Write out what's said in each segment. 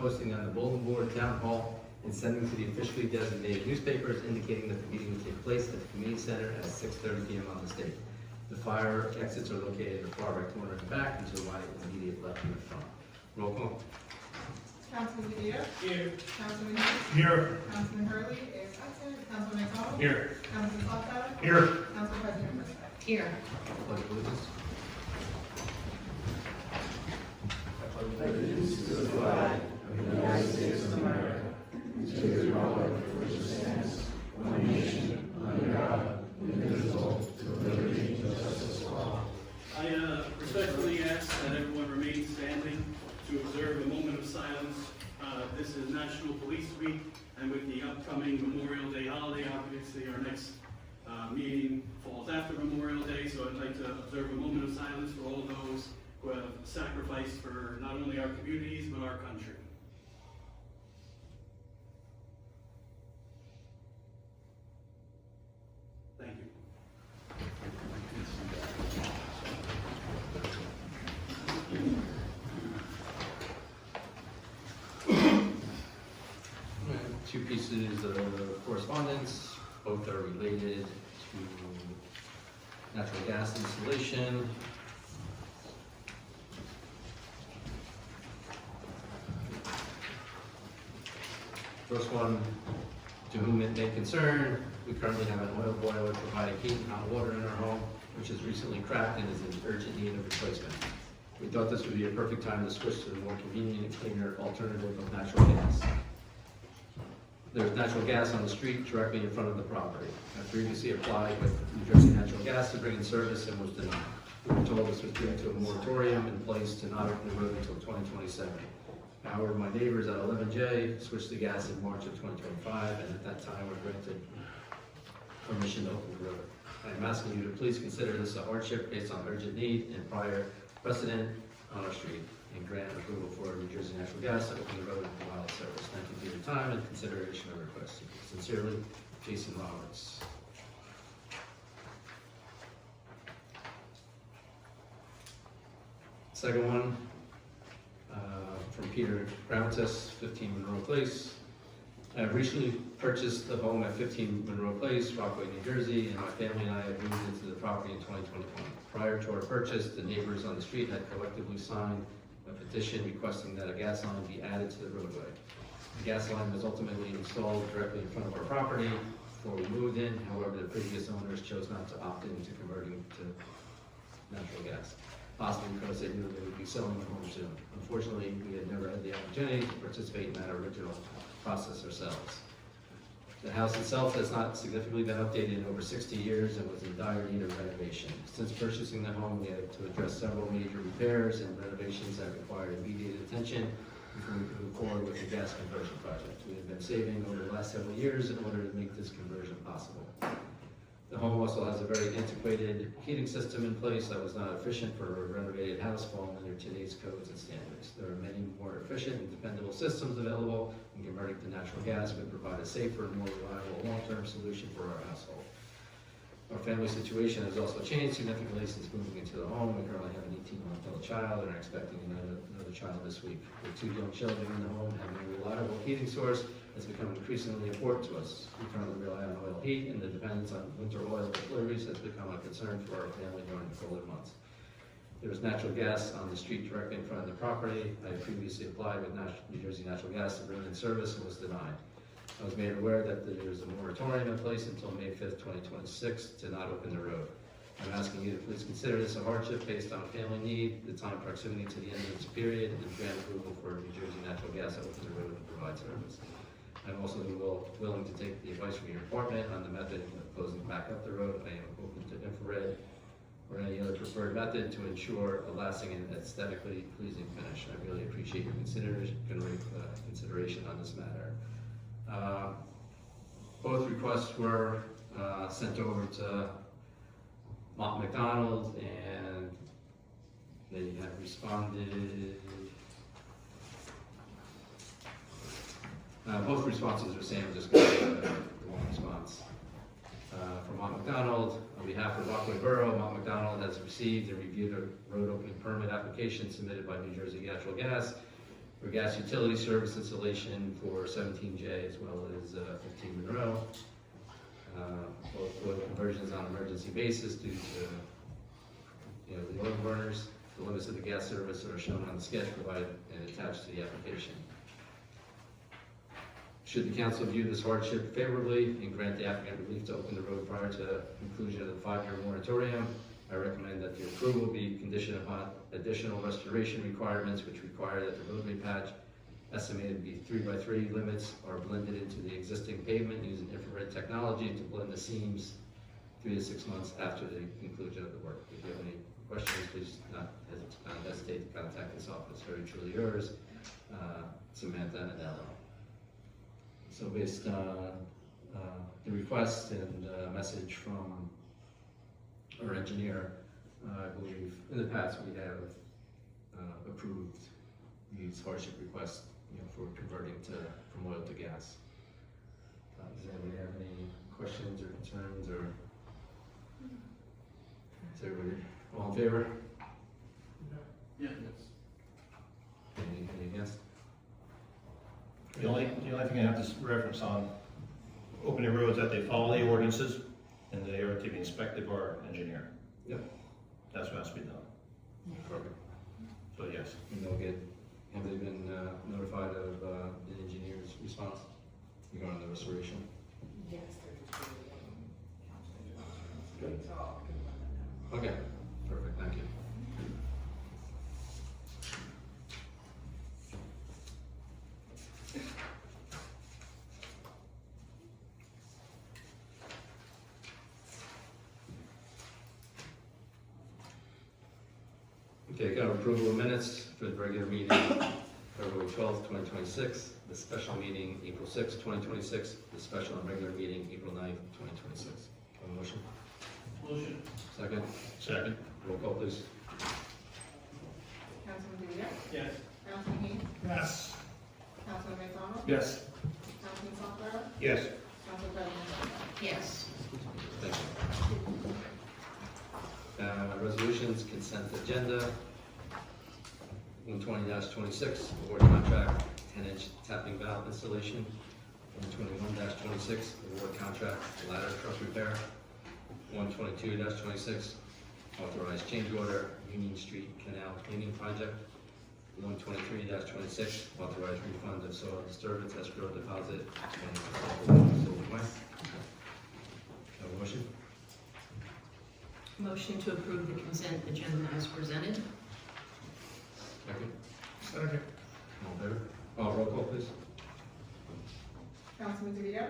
posting on the bulletin board, town hall, and sending to the officially designated newspapers indicating that the meeting will take place at the community center at 6:30 p.m. on this date. The fire exits are located in the far right corner of the back and to my immediate left in the front. Roll call. Councilman Padilla? Here. Councilman Hughes? Here. Councilman Hurley is absent. Councilman McDonald? Here. Councilman Foxell? Here. Council President Mercer? Here. Pledge of allegiance. Allegiance to the flag of the United States of America, to the republic for which it stands, one nation, under God, indivisible, with liberty and justice for all. I respectfully ask that everyone remain standing to observe a moment of silence. This is National Police Week, and with the upcoming Memorial Day holiday, obviously our next meeting falls after Memorial Day, so I'd like to observe a moment of silence for all those who have sacrificed for not only our communities, but our country. Thank you. Two pieces of correspondence, both are related to natural gas installation. First one, to whom it may concern, we currently have an oil boiler providing heat and hot water in our home, which has recently cracked and is in urgent need of replacement. We thought this would be a perfect time to switch to the more convenient and cleaner alternative of natural gas. There's natural gas on the street directly in front of the property. I previously applied with New Jersey Natural Gas to bring in service and was denied. We were told this was due to a moratorium in place to not open the road until 2027. However, my neighbors at 11J switched to gas in March of 2025, and at that time were granted permission to open the road. I am asking you to please consider this a hardship based on urgent need and prior precedent on our street, and grant approval for New Jersey Natural Gas to open the road and provide service. Thank you for your time and consideration of request. Sincerely, Jason Roberts. Second one, from Peter Browntis, 15 Monroe Place. I have recently purchased the home at 15 Monroe Place, Rockaway, New Jersey, and my family and I have moved into the property in 2021. Prior to our purchase, the neighbors on the street had collectively signed a petition requesting that a gas line be added to the roadway. The gas line was ultimately installed directly in front of our property before we moved in. However, the previous owners chose not to opt into converting to natural gas, possibly because they knew they would be selling the home soon. Unfortunately, we had never had the opportunity to participate in that original process ourselves. The house itself has not significantly been updated in over 60 years and was in dire need of renovation. Since purchasing the home, we had to address several major repairs and renovations that required immediate attention before we could move forward with the gas conversion project. We have been saving over the last several years in order to make this conversion possible. The home also has a very antiquated heating system in place that was not efficient for a renovated house falling under today's codes and standards. There are many more efficient and dependable systems available, and converting to natural gas would provide a safer and more reliable long-term solution for our household. Our family situation has also changed significantly since moving into the home. We currently have an 18-month-old child and are expecting another child this week. With two young children in the home, having a reliable heating source has become increasingly important to us. We currently rely on oil heat, and the dependence on winter oil deliveries has become a concern for our family during the colder months. There is natural gas on the street directly in front of the property. I had previously applied with New Jersey Natural Gas to bring in service and was denied. I was made aware that there is a moratorium in place until May 5th, 2026 to not open the road. I'm asking you to please consider this a hardship based on family need, the time proximity to the end of this period, and grant approval for New Jersey Natural Gas to open the road and provide service. I'm also willing to take the advice from your department on the method of closing back up the road. I am open to infrared or any other preferred method to ensure a lasting and aesthetically pleasing finish. I really appreciate your consideration on this matter. Both requests were sent over to Mont McDonald, and they have responded. Both responses are the same. I'm just going to give the one response. From Mont McDonald, on behalf of Rockaway Borough, Mont McDonald has received and reviewed a road opening permit application submitted by New Jersey Natural Gas for gas utility service installation for 17J as well as 15 Monroe. Both oil conversions on emergency basis due to, the oil burners. The limits of the gas service are shown on the sketch provided and attached to the application. Should the council view this hardship favorably and grant the applicant relief to open the road prior to conclusion of the 5-year moratorium, I recommend that the approval be conditioned upon additional restoration requirements, which require that the roadway patch estimated to be 3x3 limits are blended into the existing pavement using infrared technology to blend the seams 3 to 6 months after the conclusion of the work. If you have any questions, please not hesitate to contact this office. Very truly yours, Samantha Nadello. So based on the request and message from our engineer, I believe in the past we have approved these hardship requests, for converting from oil to gas. Does anybody have any questions or concerns, or is everybody all in favor? Yeah. Any against? The only thing I have to reference on opening roads that they follow the ordinances and they are to be inspected by our engineer. Yep. That's what has to be done. Perfect. So yes. And they'll get, have they been notified of the engineer's response regarding the restoration? Yes. Good. Okay, perfect, thank you. Okay, got approval of minutes for the regular meeting, February 12th, 2026, the special meeting, April 6th, 2026, the special and regular meeting, April 9th, 2026. Have a motion? Motion. Second? Second. Roll call, please. Councilman Delia? Yes. Councilman Heath? Yes. Councilman McDonald? Yes. Councilman Software? Yes. Council President? Yes. Thank you. Resolutions, consent agenda. 120-26, award contract, 10-inch tapping valve installation. 121-26, award contract, ladder truck repair. 122-26, authorized change order, Union Street Canal cleaning project. 123-26, authorized refund of soil disturbance escrow deposit. And have a motion? Motion to approve the consent agenda as presented. Second? Second. All in favor? Roll call, please. Councilman Delia?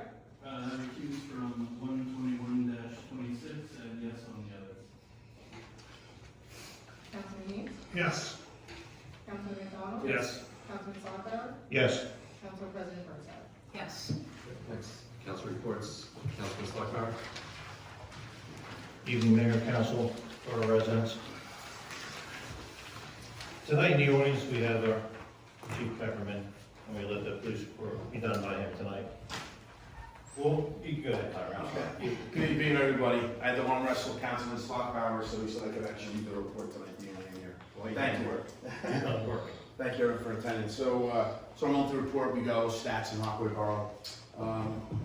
Recused from 121-26 and yes on the others. Councilman Heath? Yes. Councilman McDonald? Yes. Councilman Software? Yes. Council President Bertha? Yes. Next, council reports, Councilman Slugmeyer. Evening, Mayor, Council, Borough residents. Tonight in the audience, we have our Chief Pepperman, and we let the police report be done by him tonight. Well, you can go ahead, Tyler. Okay. Good evening, everybody. I had to arm wrestle Councilman Slockbauer, so he said I could actually read the report tonight being here. Thank you. Thank you everyone for attending. So I'm on to the report. We go stats in Rockaway Borough.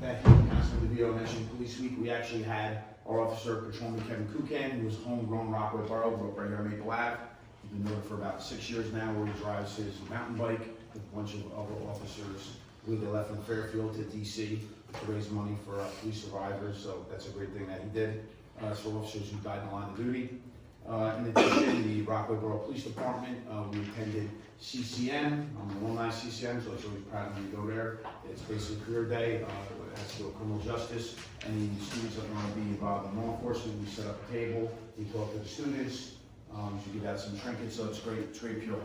Thank you, Councilman DeVito mentioned Police Week. We actually had our officer, Patrolman Kevin Kukan, who was homegrown Rockaway Borough, grew up right here on Maple Ave. He's been doing it for about 6 years now, where he drives his mountain bike with a bunch of other officers. We left from Fairfield to DC to raise money for police survivors, so that's a great thing that he did. For officers who died in the line of duty. In addition, the Rockaway Borough Police Department, we attended CCM. I'm an alumni CCM, so I was really proud of me to go there. It's basically career day. It has to do with criminal justice. Any students that want to be involved in law enforcement, we set up a table, we talk to the students, we give out some trinkets, so it's great. It's great pure.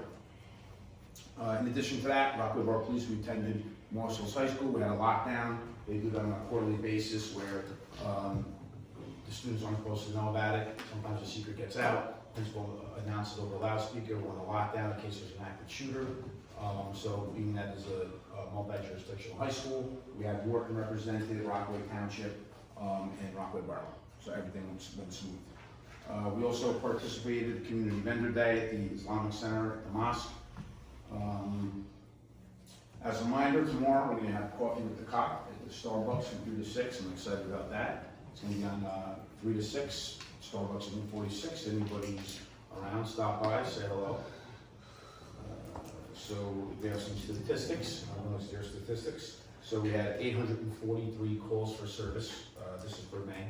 In addition to that, Rockaway Borough Police, we attended Marshall's High School. We had a lockdown. They do that on a quarterly basis where the students aren't supposed to know about it. Sometimes the secret gets out. Principal announces over a loudspeaker we're on a lockdown in case there's an active shooter. So being that is a multi-jurisdictional high school, we have Wharton represented, Rockaway Township, and Rockaway Borough. So everything went smooth. We also participated in Community Vendor Day at the Islamic Center at the mosque. As a reminder, tomorrow we're gonna have coffee with the cop at the Starbucks from 3 to 6. I'm excited about that. It's gonna be on 3 to 6, Starbucks at Route 46. Anybody's around, stop by, say hello. So there are some statistics. I don't know if there's statistics. So we had 843 calls for service. This is for May.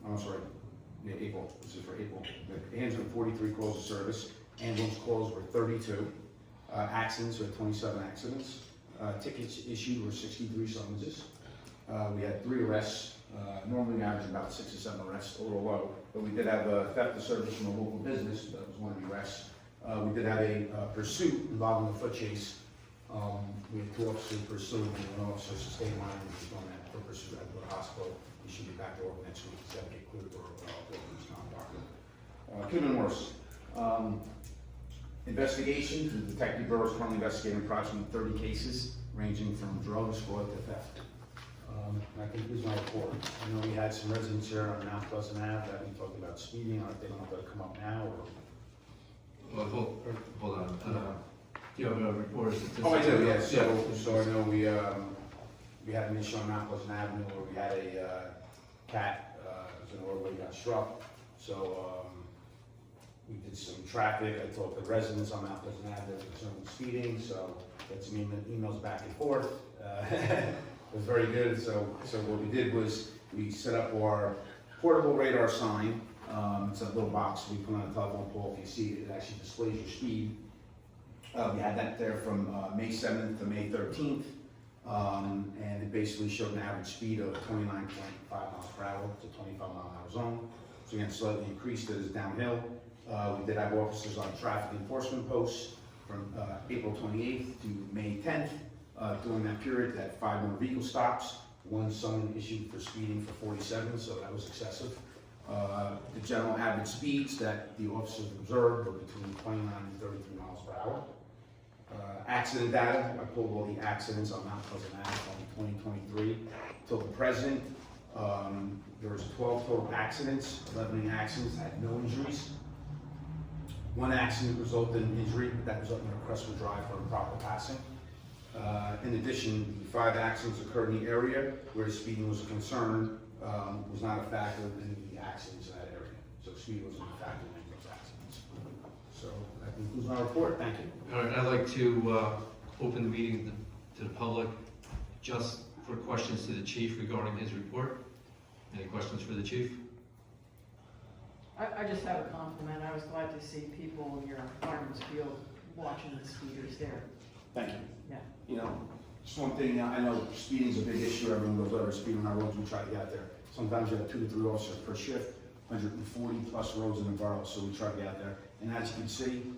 I'm sorry, yeah, April. This is for April. 843 calls of service. Ambulance calls were 32. Accidents, we had 27 accidents. Tickets issued were 63 summonses. We had 3 arrests. Normally we average about 6 or 7 arrests, a little low. But we did have a theft of service from a local business. That was one of the arrests. We did have a pursuit involving a foot chase. We had 2 officers pursuing, and 1 officer sustained minor injuries on that for pursuit at the hospital. He should be back to work next week. He's got to get cleared for workers' comp. Could have been worse. Investigations, the Detective Bureau is currently investigating approximately 30 cases, ranging from drugs, fraud to theft. I think this is my report. I know we had some residents here on Mount Pleasant Ave that we talked about speeding. I don't know if they don't know if they'll come up now or. Well, hold on. Do you have a report? Oh, I do, yeah. So I know we had an issue on Mount Pleasant Avenue where we had a cat, it was an roadway got struck. So we did some traffic. I talked to residents on Mount Pleasant Avenue concerning speeding. So got some emails back and forth. It was very good. So what we did was we set up our portable radar sign. It's a little box we put on a telephone pole. If you see it, it actually displays your speed. We had that there from May 7th to May 13th, and it basically showed an average speed of 29.5 miles per hour to 25-mile-an-hour zone. So again, slightly increased it as downhill. We did have officers on traffic enforcement posts from April 28th to May 10th. During that period, they had 5 more vehicle stops. 1 summons issued for speeding for 47, so that was excessive. The general average speeds that the officers observed were between 29 and 33 miles per hour. Accident data, I pulled all the accidents on Mount Pleasant Ave from 2023 till the present. There was 12 total accidents, 11 accidents had no injuries. 1 accident resulted in injury, but that was up near Crestwood Drive for improper passing. In addition, the 5 accidents occurred in the area where speeding was a concern, was not a factor in the accidents in that area. So speed wasn't a factor in those accidents. So that concludes my report. Thank you. All right, I'd like to open the meeting to the public just for questions to the chief regarding his report. Any questions for the chief? I just have a compliment. I was glad to see people in your fireman's field watching the speeders there. Thank you. Yeah. You know, just one thing, I know speeding is a big issue. Everyone goes over speed on our roads. We try to get out there. Sometimes you have 2 to 3 officers per shift, 140 plus roads in the borough, so we try to get out there. And as you can see,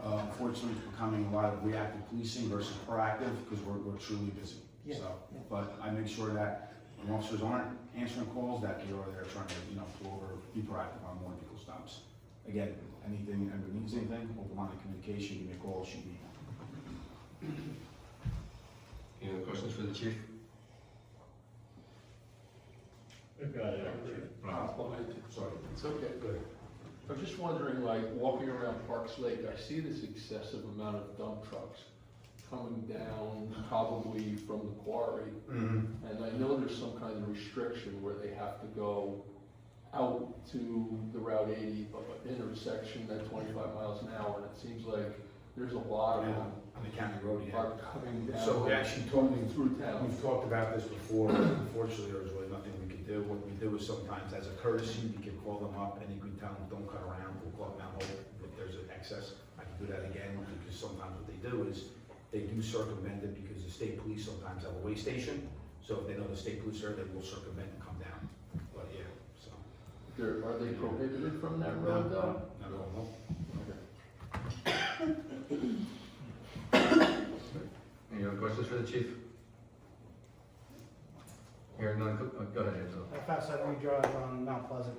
unfortunately, it's becoming a lot of reactive policing versus proactive because we're truly busy. Yeah. So, but I make sure that when officers aren't answering calls, that they are there trying to, pull over, be proactive on more vehicle stops. Again, anything, anybody needs anything, open line of communication, give me a call, shoot me. Any other questions for the chief? I've got it. Sorry. It's okay, good. I'm just wondering, like, walking around Parks Lake, I see this excessive amount of dump trucks coming down probably from the quarry. Mm-hmm. And I know there's some kind of restriction where they have to go out to the Route 80 intersection at 25 miles an hour, and it seems like there's a lot of them On the county road, yeah. are coming down. So we actually told me through town. We've talked about this before. Unfortunately, there was really nothing we could do. What we do is sometimes, as a courtesy, we can call them up and you can tell them, don't cut around, we'll call them out if there's an excess. I can do that again, because sometimes what they do is they do circumvent it because the state police sometimes have a way station. So if they know the state police are there, they will circumvent and come down. But yeah, so. Are they prohibited from that road though? Not at all, no. Any other questions for the chief? Hearing none, go ahead, Angelo. How fast have you driven on Mount Pleasant?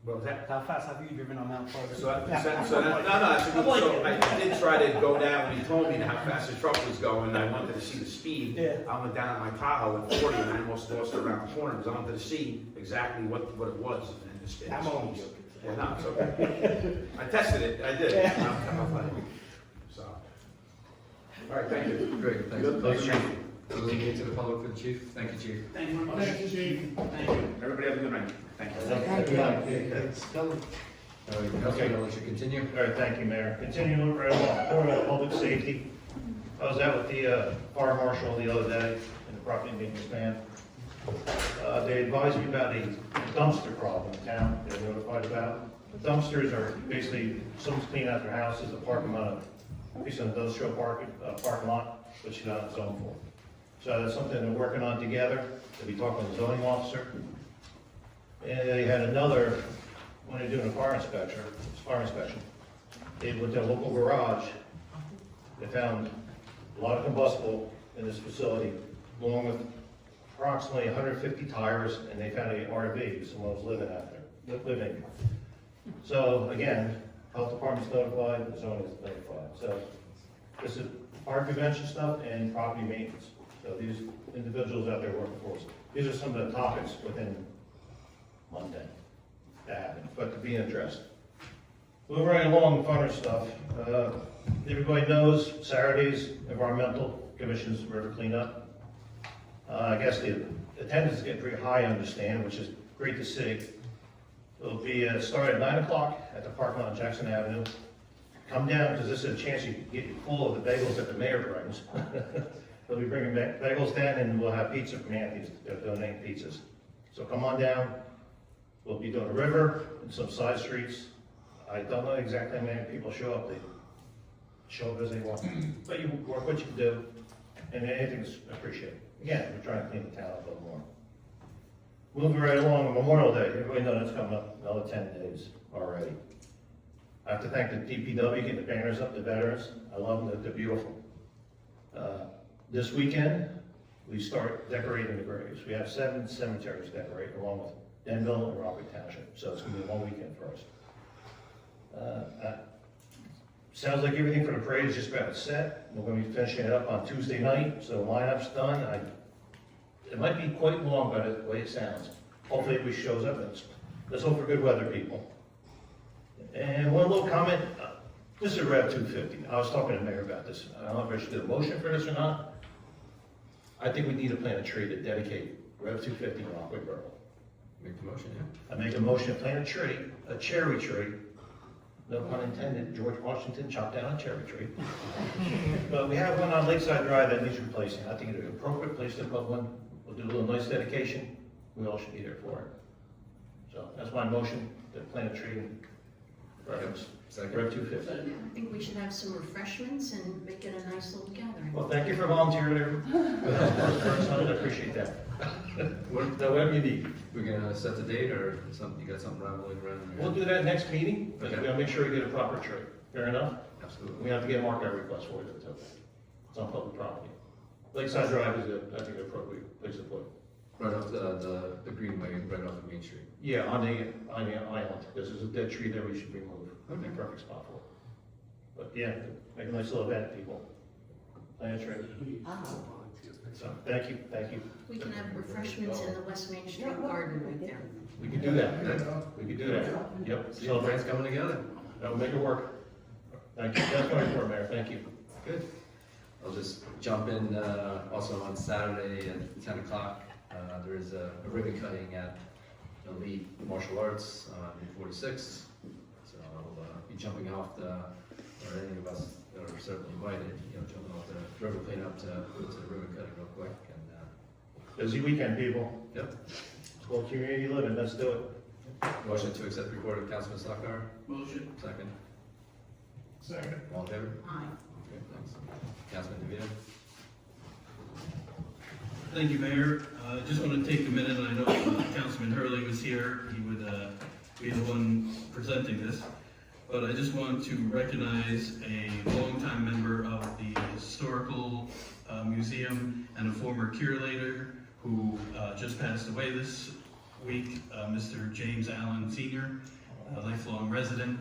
What was that? How fast have you driven on Mount Pleasant? That's a good, so I did try to go down when he told me how fast the truck was going, and I wanted to see the speed. Yeah. I went down at my Tahoe at 40, and I almost lost it around the corner, because I wanted to see exactly what it was, and the speed. I'm only joking. Yeah, no, it's okay. I tested it, I did. Yeah. I'm funny. So, All right, thank you. Great, thanks. Good. Closing meeting to the public for the chief. Thank you, chief. Thank you very much. Thank you, Chief. Thank you. Everybody have a good night. Thank you. All right, Councilman, I'll let you continue. All right, thank you, Mayor. Continuing right along, Borough Public Safety. I was out with the fire marshal the other day in the property maintenance man. They advised me about a dumpster problem in town they're notified about. The dumpsters are basically, someone's cleaning out their houses, a parking lot, a piece of industrial parking lot, which is not zoned for. So that's something they're working on together. They'll be talking to the zoning officer. And they had another, when they're doing a fire inspection, they went to a local garage. They found a lot of combustible in this facility, along with approximately 150 tires, and they found an RV, someone was living out there, living. So again, health department's notified, the zoning is notified. So this is fire prevention stuff and property maintenance. So these individuals out there working for us. These are some of the topics within Monday that happened, but to be addressed. Moving right along, funner stuff. Everybody knows Saturdays, environmental commission's river cleanup. I guess the attendance is getting pretty high, I understand, which is great to see. It'll be start at 9 o'clock at the parking lot on Jackson Avenue. Come down, because this is a chance you can get full of the bagels that the mayor brings. They'll be bringing bagels down, and we'll have pizza from Anthony's. They're donating pizzas. So come on down. We'll be doing the river and some side streets. I don't know exactly how many people show up. They show up as they want. But you work what you can do, and anything's appreciated. Again, we're trying to clean the town up a little more. Moving right along, Memorial Day. Everybody knows that's coming up another 10 days already. I have to thank the DPW getting the banners up, the veterans. I love them, they're beautiful. This weekend, we start decorating the graves. We have 7 cemeteries decorated, along with Denville and Rockaway Township. So it's gonna be a long weekend for us. Sounds like everything for the parade is just about set. We're gonna be finishing it up on Tuesday night, so the lineup's done. It might be quite long by the way it sounds. Hopefully it shows up. Let's hope for good weather, people. And one little comment, this is Rev 250. I was talking to the mayor about this. I don't know if I should do a motion for this or not. I think we need to plant a tree to dedicate Rev 250 in Rockaway Borough. Make the motion, yeah. I make a motion to plant a tree, a cherry tree. No pun intended, George Washington chopped down a cherry tree. But we have one on Lakeside Drive that needs replacing. I think it's an appropriate place to put one. We'll do a little nice dedication. We all should be there for it. So that's my motion, to plant a tree in Second. Rev 250. I think we should have some refreshments and make it a nice little gathering. Well, thank you for volunteering there. I appreciate that. Whatever you need. We're gonna set the date, or something, you got something rambling around? We'll do that next meeting, but Okay. we'll make sure we get a proper tree. Fair enough? Absolutely. We have to get a markup request for it, too. It's on public property. Lakeside Drive is, I think, an appropriate place to put it. Right off the greenway, right off of Main Street. Yeah, on the island. This is a dead tree there we should remove. Would be a perfect spot for it. But yeah, make a nice little event, people. Plant a tree. So, thank you. We can have refreshments in the West Main Street garden right there. We can do that. We can do that. Yep. Celebrations coming together. That'll make it work. Thank you. That's my report, Mayor. Thank you. Good. I'll just jump in, also on Saturday at 10 o'clock. There is a ribbon cutting at Elite Martial Arts on 46. So I'll be jumping off or any of us are certainly invited, jumping off the river cleanup to the ribbon cutting real quick. And Busy weekend, people. yep. It's called community living. Let's do it. Motion to accept report of Councilman Stockar. Motion. Second. Second. All in favor? Aye. Okay, thanks. Councilman DeVito. Thank you, Mayor. I just want to take a minute, and I know Councilman Hurley was here. He would be the one presenting this. But I just want to recognize a longtime member of the Historical Museum and a former curator who just passed away this week, Mr. James Allen Sr., a lifelong resident.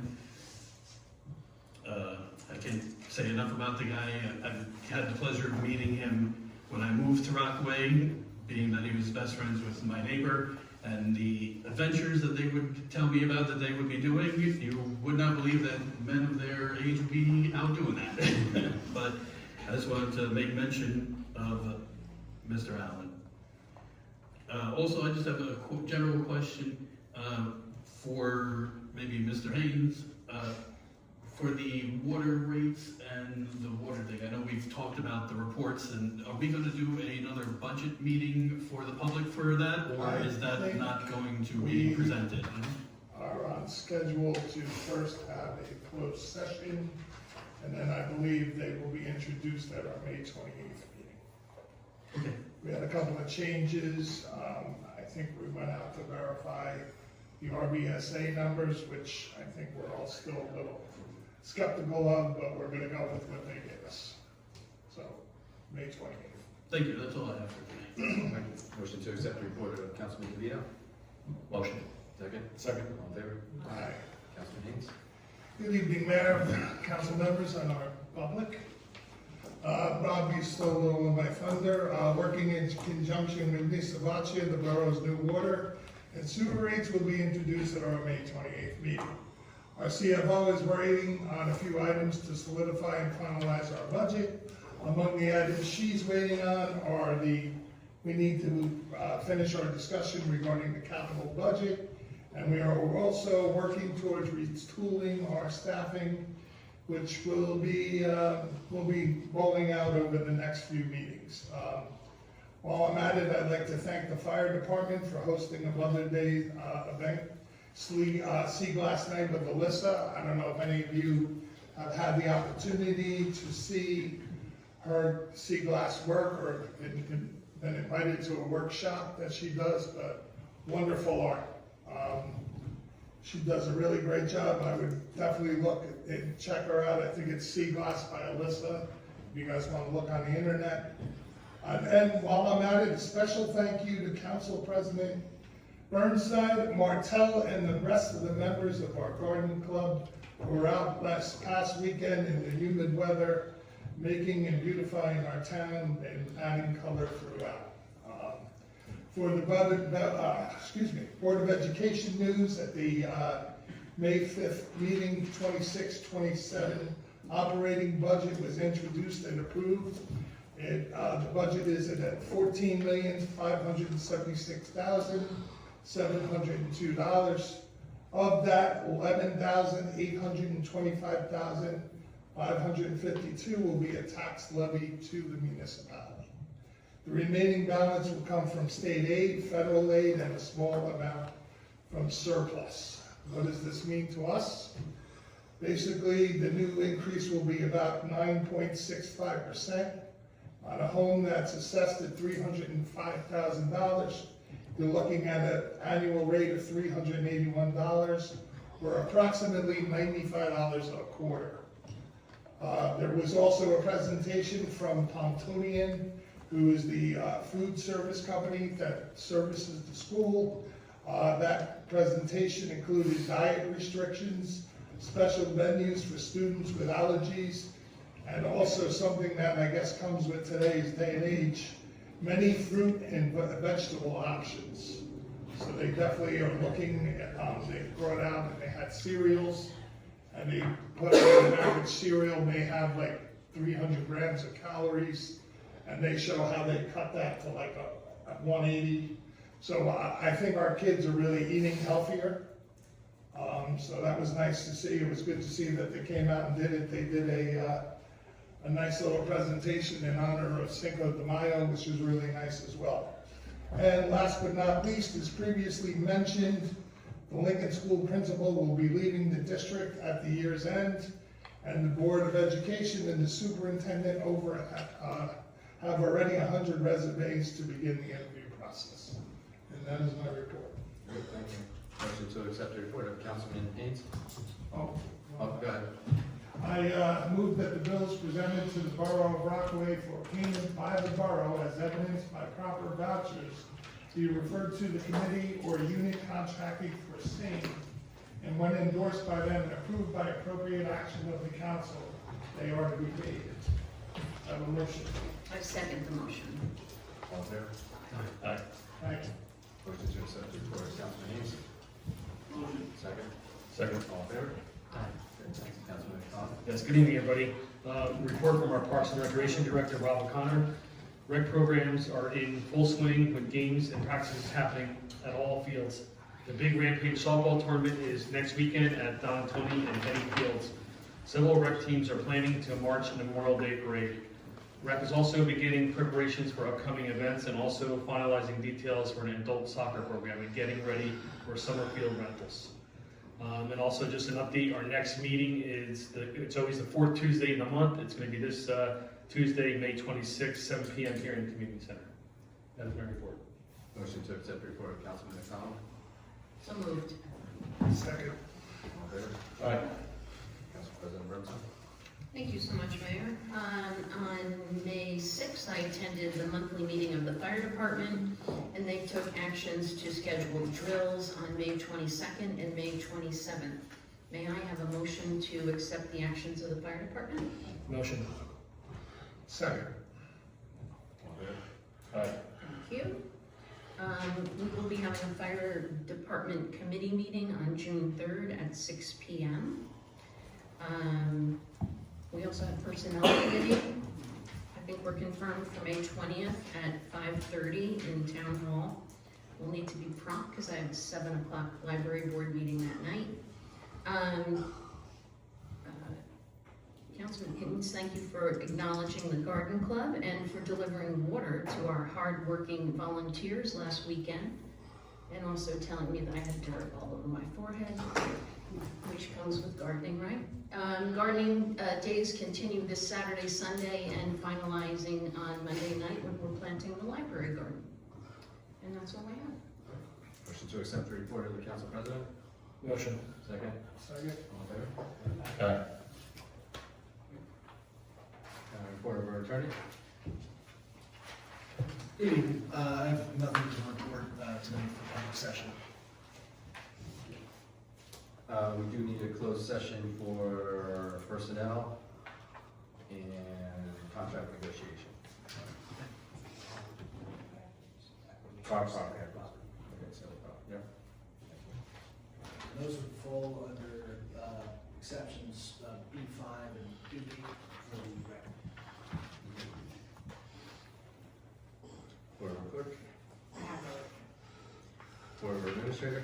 I can't say enough about the guy. I've had the pleasure of meeting him when I moved to Rockaway, being that he was best friends with my neighbor, and the adventures that they would tell me about that they would be doing, you would not believe that men of their age would be out doing that. But I just wanted to make mention of Mr. Allen. Also, I just have a general question for maybe Mr. Haynes. For the water rates and the water thing, I know we've talked about the reports, and are we gonna do another budget meeting for the public for that, or is that not going to be presented? Are on schedule to first have a closed session, and then I believe they will be introduced at our May 28th meeting. Okay. We had a couple of changes. I think we went out to verify the RBSA numbers, which I think we're all still a little skeptical of, but we're gonna go with what they give us. So, May 28th. Thank you, that's all I have for tonight. Motion to accept the report of Councilman DeVito. Motion. Second? Second. All in favor? Aye. Councilman Haynes? Good evening, Mayor, council members, and our public. Rob, you stole a little of my thunder. Working in conjunction with Lisa Vaccia, the borough's new water and sewer rates will be introduced at our May 28th meeting. Our CFO is waiting on a few items to solidify and finalize our budget. Among the items she's waiting on are we need to finish our discussion regarding the capital budget. And we are also working towards retooling our staffing, which will be rolling out over the next few meetings. While I'm at it, I'd like to thank the fire department for hosting a Mother's Day event, Sea Glass Night with Alyssa. I don't know if any of you have had the opportunity to see her sea glass work or been invited to a workshop that she does, but wonderful art. She does a really great job. I would definitely look and check her out. I think it's Sea Glass by Alyssa, if you guys want to look on the internet. And while I'm at it, a special thank you to Council President Burnside, Martell, and the rest of the members of our garden club who were out past weekend in the humid weather, making and beautifying our town and adding color throughout. For the Board of Education news at the May 5th meeting, 26-27 operating budget was introduced and approved. The budget is at $14,576,702. Of that, $11,825,552 will be a tax levy to the municipality. The remaining balance will come from state aid, federal aid, and a small amount from surplus. What does this mean to us? Basically, the new increase will be about 9.65%. On a home that's assessed at $305,000, you're looking at an annual rate of $381, or approximately $95 a quarter. There was also a presentation from Pontonian, who is the food service company that services the school. That presentation included diet restrictions, special menus for students with allergies, and also something that I guess comes with today's day and age, many fruit and vegetable options. So they definitely are looking at, they brought out and they had cereals, and they put an average cereal may have like 300 grams of calories, and they show how they cut that to like a 180. So I think our kids are really eating healthier. So that was nice to see. It was good to see that they came out and did it. They did a nice little presentation in honor of Cinco de Mayo, which was really nice as well. And last but not least, as previously mentioned, the Lincoln School principal will be leaving the district at the year's end, and the Board of Education and the superintendent have already 100 resumes to begin the interview process. And that is my report. Great, thank you. Motion to accept the report of Councilman Haynes. Oh, Oh, go ahead. I move that the bills presented to the Borough of Rockaway for payment by the borough as evidenced by proper vouchers be referred to the committee or unit contracting for same, and when endorsed by them and approved by appropriate action of the council, they are to be paid. I have a motion. I second the motion. All in favor? Aye. Thank you. Motion to accept the report of Councilman Haynes. Motion. Second. Second. All in favor? Good, thanks, Councilman McDonald. Yes, good evening, everybody. Report from our Parks and Recreation Director, Rob O'Connor. Rec programs are in full swing with games and practices happening at all fields. The Big Rampage softball tournament is next weekend at Don Tony and Penny Fields. Several rec teams are planning to march in the Memorial Day Parade. Rec is also beginning preparations for upcoming events and also finalizing details for an adult soccer program and getting ready for summer field rentals. And also just an update, our next meeting is, it's always the fourth Tuesday in the month. It's going to be this Tuesday, May 26th, 7 p.m. here in the Community Center. That is my report. Motion to accept the report of Councilman McDonald. So moved. Second. All in favor? Aye. Council President Burnson. Thank you so much, Mayor. On May 6th, I attended the monthly meeting of the fire department, and they took actions to schedule drills on May 22nd and May 27th. May I have a motion to accept the actions of the fire department? Motion. Second. All in favor? Aye. Thank you. We will be having a fire department committee meeting on June 3rd at 6 p.m. We also have personnel committee. I think we're confirmed for May 20th at 5:30 in Town Hall. We'll need to be prompt because I have a 7 o'clock library board meeting that night. Councilman Higgins, thank you for acknowledging the Garden Club and for delivering water to our hard-working volunteers last weekend, and also telling me that I had dirt all over my forehead, which comes with gardening, right? Gardening days continue this Saturday, Sunday, and finalizing on Monday night when we're planting the library garden. And that's all I have. Motion to accept the report of the Council President. Motion. Second. Second. All in favor? Aye. Report of our attorney. Good evening. I have nothing to report tonight for public session. We do need a closed session for personnel and contract negotiation. Okay, so, yeah. Those would fall under exceptions B5 and B8 for the rec. Board of Clerk. Board of Administrator.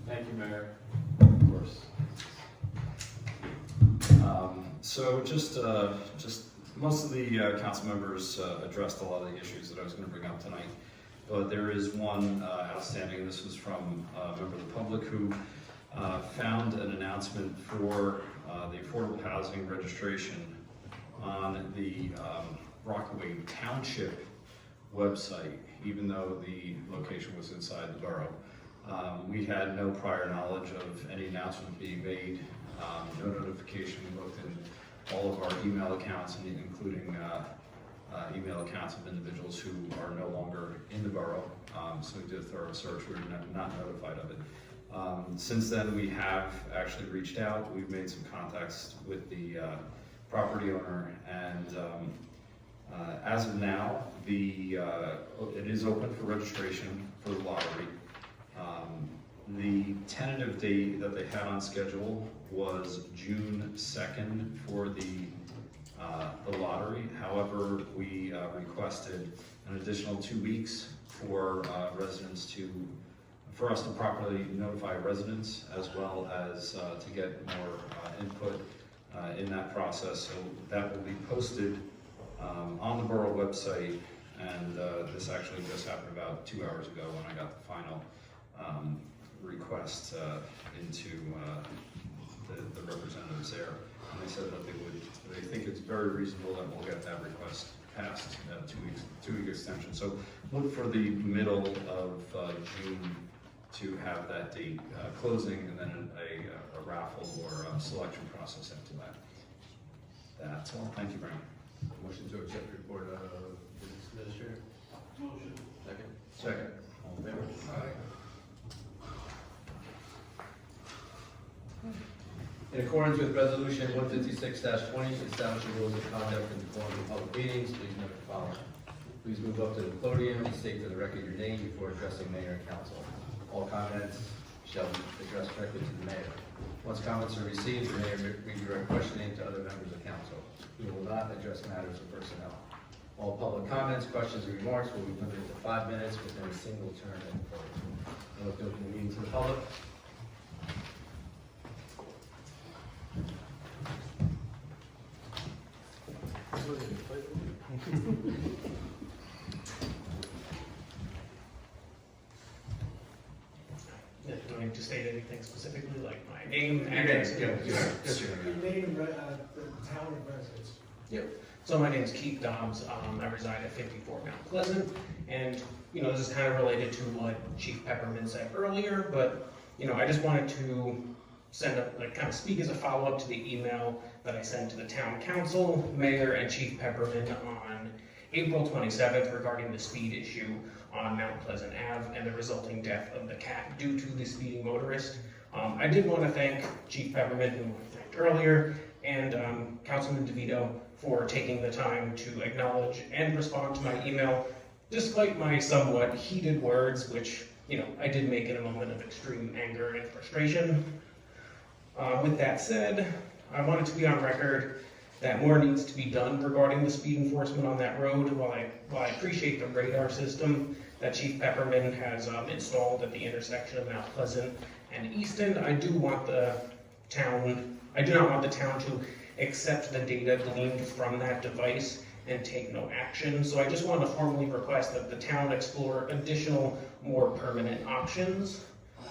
Thank you, Mayor. Of course. So just most of the council members addressed a lot of the issues that I was going to bring up tonight. But there is one outstanding. This was from a member of the public who found an announcement for the affordable housing registration on the Rockaway Township website, even though the location was inside the borough. We had no prior knowledge of any announcement being made, no notification. We looked in all of our email accounts, including email accounts of individuals who are no longer in the borough. So we did a thorough search. We were not notified of it. Since then, we have actually reached out. We've made some contacts with the property owner, and as of now, it is open for registration for the lottery. The tentative date that they had on schedule was June 2nd for the lottery. However, we requested an additional 2 weeks for for us to properly notify residents, as well as to get more input in that process. So that will be posted on the borough website, and this actually just happened about 2 hours ago when I got the final request into the representatives there. And they said that they think it's very reasonable that we'll get that request passed, 2 week extension. So look for the middle of June to have that date closing, and then a raffle or a selection process after that. That's all. Thank you, Brian. Motion to accept the report of the Administrator. Motion. Second. Second. All in favor? Aye. In accordance with Resolution 156-20, establishing rules of conduct in the form of public meetings, please note the following. Please move up to the podium and state for the record your name before addressing mayor and council. All comments shall be addressed directly to the mayor. Once comments are received, the mayor may redirect questioning to other members of council. We will not address matters of personnel. All public comments, questions, or remarks will be limited to 5 minutes within a single term of the podium. I'd like to open the meeting to the public. Do I need to state anything specifically, like my name, Yeah, address? just your name. Name and, the town and residence. Yep. So my name is Keith Dobbs. I reside at 54 Mount Pleasant. And, this is kind of related to what Chief Pepperman said earlier, but, I just wanted to kind of speak as a follow-up to the email that I sent to the town council, mayor, and Chief Pepperman on April 27th regarding the speed issue on Mount Pleasant Ave and the resulting death of the cat due to the speeding motorist. I did want to thank Chief Pepperman, who I thanked earlier, and Councilman DeVito for taking the time to acknowledge and respond to my email, despite my somewhat heated words, which, I did make in a moment of extreme anger and frustration. With that said, I wanted to be on record that more needs to be done regarding the speed enforcement on that road. While I appreciate the radar system that Chief Pepperman has installed at the intersection of Mount Pleasant and Easton, I do not want the town to accept the data gleaned from that device and take no action. So I just want to formally request that the town explore additional, more permanent options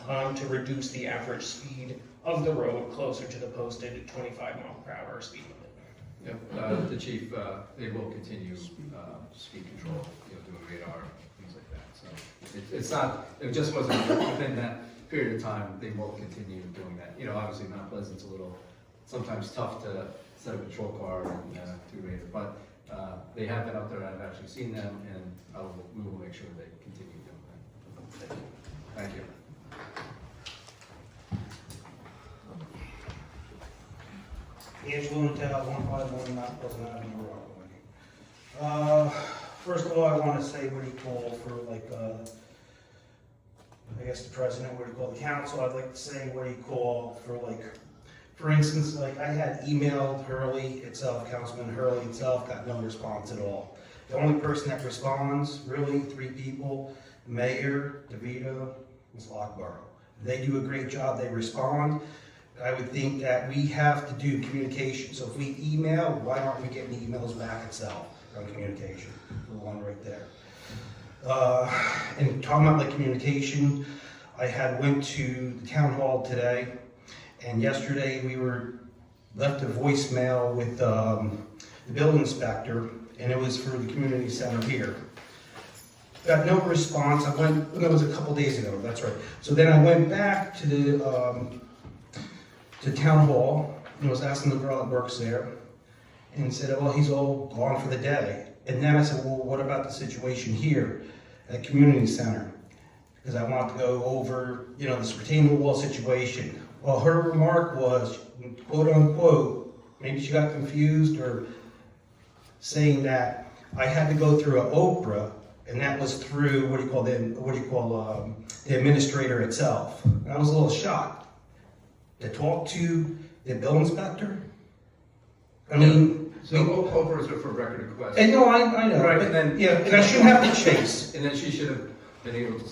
to reduce the average speed of the road closer to the posted 25-mile-per-hour speed limit. Yep, the chief, they will continue speed control, doing radar, things like that. So it's not, it just wasn't within that period of time. They will continue doing that. Obviously Mount Pleasant's a little sometimes tough to set a patrol car and do radar, but they have been up there. I've actually seen them, and we will make sure they continue doing that. Thank you. Angelo Natal, 151 Mount Pleasant Avenue, Rockaway. First of all, I want to say what do you call for I guess the president, what do you call the council? I'd like to say what do you call for instance, I had emailed Hurley itself, Councilman Hurley itself, got no response at all. The only person that responds, really, 3 people, Mayor, DeVito, and Borough. They do a great job, they respond. I would think that we have to do communication. So if we email, why aren't we getting the emails back itself on communication? The one right there. And talking about communication, I had went to the town hall today, and yesterday we were left a voicemail with the building inspector, and it was for the community center here. Got no response. It was a couple days ago, that's right. So then I went back to the town hall and was asking the girl that works there, and said, well, he's all gone for the day. And then I said, well, what about the situation here at community center? Because I want to go over, this retaining wall situation. Well, her remark was, quote unquote, maybe she got confused, or saying that I had to go through an Oprah, and that was through the administrator itself. And I was a little shocked to talk to the bill inspector. I mean, So Oprah is for record request. and no, I know, Right, but, and then- and I shouldn't have to chase. And then she should have been able to,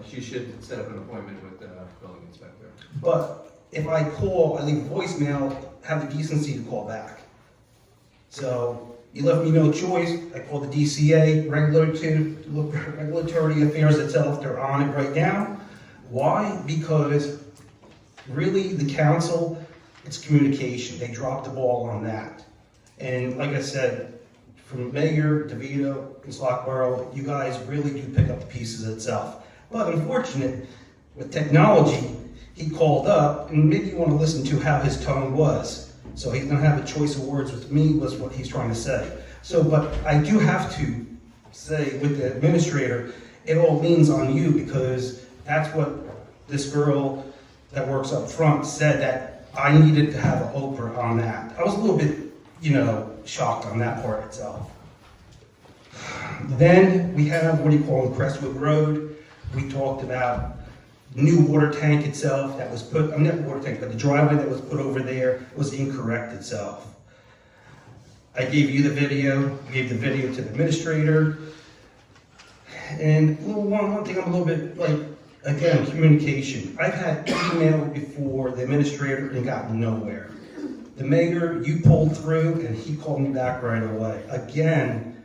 she should set up an appointment with the building inspector. But if I call, I leave a voicemail, have the decency to call back. So you left me no choice. I called the DCA, Regulatory Affairs itself. They're on it right now. Why? Because really the council, it's communication. They dropped the ball on that. And like I said, from Mayor, DeVito, and Borough, you guys really do pick up the pieces itself. But unfortunate, with technology, he called up, and maybe you want to listen to how his tone was. So he's going to have a choice of words with me, was what he's trying to say. So, but I do have to say with the administrator, it all leans on you, because that's what this girl that works up front said, that I needed to have an Oprah on that. I was a little bit, shocked on that part itself. Then we have what do you call Crestwood Road. We talked about new water tank itself that was put, I mean not water tank, but the driveway that was put over there was incorrect itself. I gave you the video, gave the video to the administrator. And one thing I'm a little bit like, again, communication. I've had email before the administrator and gotten nowhere. The mayor, you pulled through and he called me back right away. Again,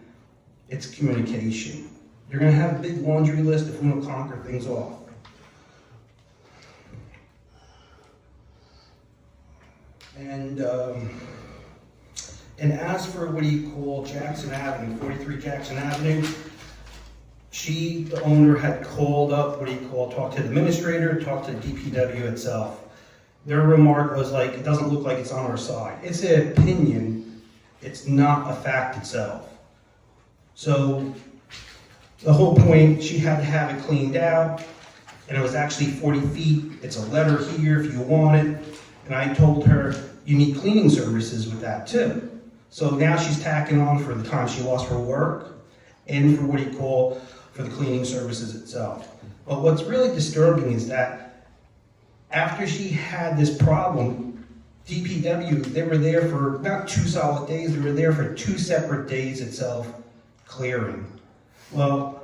it's communication. You're gonna have a big laundry list if we want to conquer things off. And as for what do you call Jackson Avenue, 43 Jackson Avenue, the owner had called up, talked to the administrator, talked to the DPW itself. Their remark was like, it doesn't look like it's on our side. It's an opinion, it's not a fact itself. So the whole point, she had to have it cleaned out, and it was actually 40 feet. It's a letter here if you want it. And I told her, you need cleaning services with that too. So now she's tacking on for the time she lost for work and for for the cleaning services itself. But what's really disturbing is that after she had this problem, DPW, they were there for not 2 solid days, they were there for 2 separate days itself clearing. Well,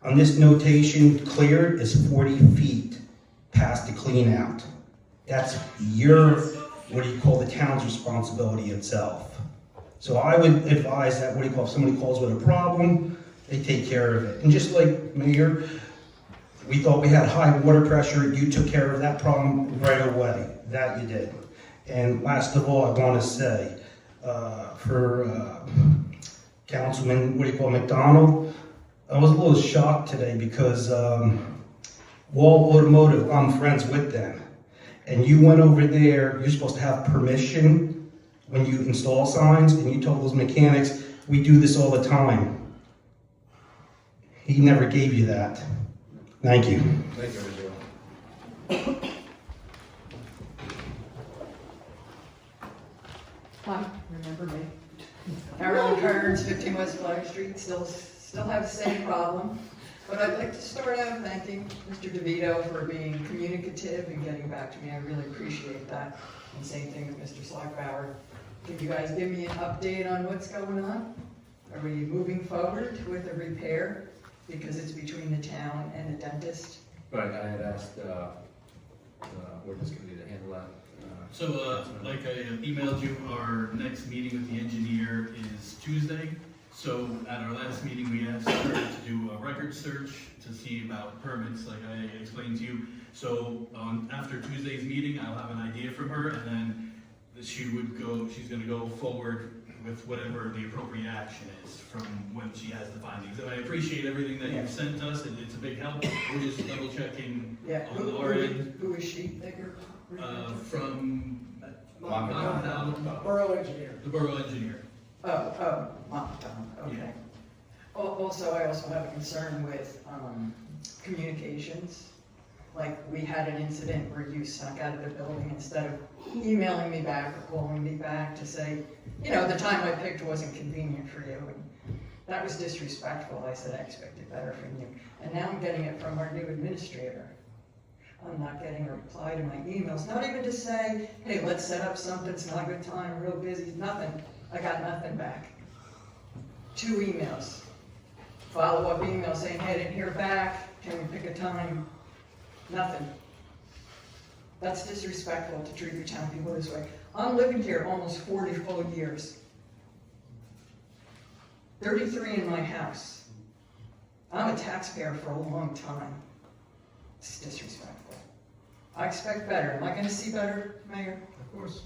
on this notation, cleared is 40 feet past the clean out. That's your, the town's responsibility itself. So I would advise that, if somebody calls with a problem, they take care of it. And just like Mayor, we thought we had high water pressure, you took care of that problem right away. That you did. And last of all, I want to say, for Councilman, McDonald, I was a little shocked today because Wall Automotive, I'm friends with them. And you went over there, you're supposed to have permission when you install signs, and you told those mechanics, we do this all the time. He never gave you that. Thank you. Thank you, Angela. Hi, remember me? Carolyn Kearns, 15 West Flagler Street, still have the same problem. But I'd like to start out thanking Mr. DeVito for being communicative and getting back to me. I really appreciate that. And same thing with Mr. Slackbauer. Can you guys give me an update on what's going on? Are we moving forward with a repair? Because it's between the town and the dentist. Right, I had asked the ordinance committee to handle that. Like I emailed you, our next meeting with the engineer is Tuesday. So at our last meeting, we asked her to do a record search to see about permits, like I explained to you. So after Tuesday's meeting, I'll have an idea from her, and then she's gonna go forward with whatever the appropriate action is from when she has the findings. And I appreciate everything that you've sent us, and it's a big help. We're just double checking on our end. Who is she that you're From Borough engineer. the borough engineer. Okay. Also, I also have a concern with communications. Like, we had an incident where you snuck out of the building instead of emailing me back or calling me back to say, the time I picked wasn't convenient for you. And that was disrespectful. I said I expected better from you. And now I'm getting it from our new administrator. I'm not getting a reply to my emails, not even to say, hey, let's set up something, it's not a good time, I'm real busy, nothing. I got nothing back. 2 emails. Follow-up email saying, hey, I didn't hear back, can we pick a time? Nothing. That's disrespectful to treat your town people this way. I'm living here almost 40 full years. 33 in my house. I'm a taxpayer for a long time. It's disrespectful. I expect better. Am I going to see better, Mayor? Of course.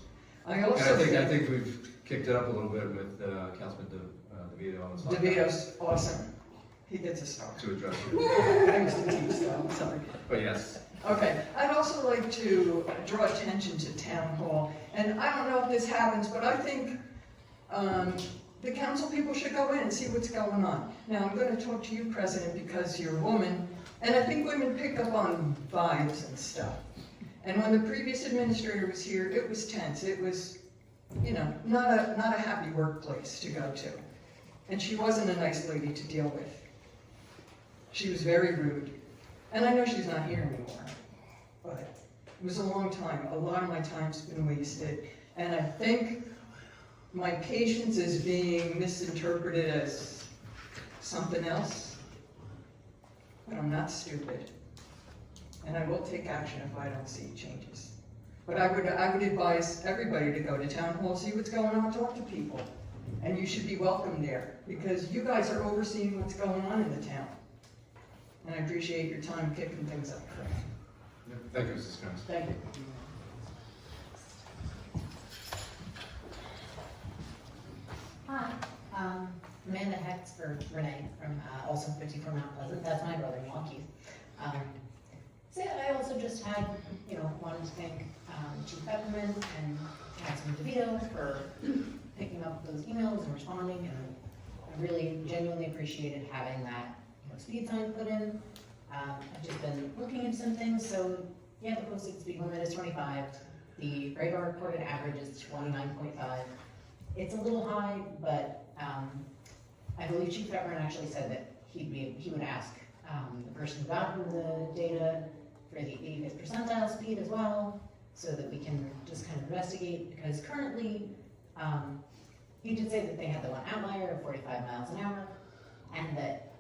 I also I think we've kicked it up a little bit with Councilman DeVito on the side. DeVito's awesome. He gets a star. To address it. I used to teach, so I'm sorry. But yes. Okay, I'd also like to draw attention to Town Hall, and I don't know if this happens, but I think the council people should go in and see what's going on. Now, I'm going to talk to you, President, because you're a woman, and I think women pick up on vibes and stuff. And when the previous administrator was here, it was tense. It was, not a happy workplace to go to. And she wasn't a nice lady to deal with. She was very rude. And I know she's not here anymore, but it was a long time. A lot of my time's been wasted. And I think my patience is being misinterpreted as something else. But I'm not stupid. And I will take action if I don't see changes. But I would advise everybody to go to town hall, see what's going on, talk to people. And you should be welcome there, because you guys are overseeing what's going on in the town. And I appreciate your time kicking things up. Thank you, Mrs. Jones. Thank you. Hi, Amanda Hex for Renee from also 54 Mount Pleasant. That's my brother-in-law, Keith. So I also just had, wanted to thank Chief Pepperman and Councilman DeVito for picking up those emails and responding, and I really genuinely appreciated having that speed sign put in. I've just been looking at some things. So yeah, the posted speed limit is 25. The radar recorded average is 29.5. It's a little high, but I believe Chief Pepperman actually said that he would ask the person who got him the data for the 85th percentile speed as well, so that we can just kind of investigate, because currently, he did say that they had the one outlier of 45 miles an hour, and that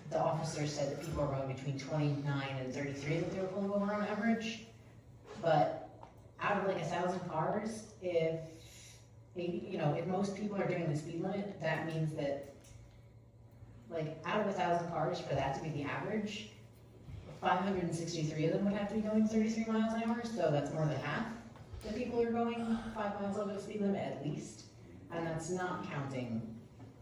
the officer said that people are going between 29 and 33 that they were pulling over on average. But out of like 1,000 cars, if most people are doing the speed limit, that means that like out of 1,000 cars, for that to be the average, 563 of them would have to be going 33 miles an hour, so that's more than half the people are going 5 miles over the speed limit at least, and that's not counting,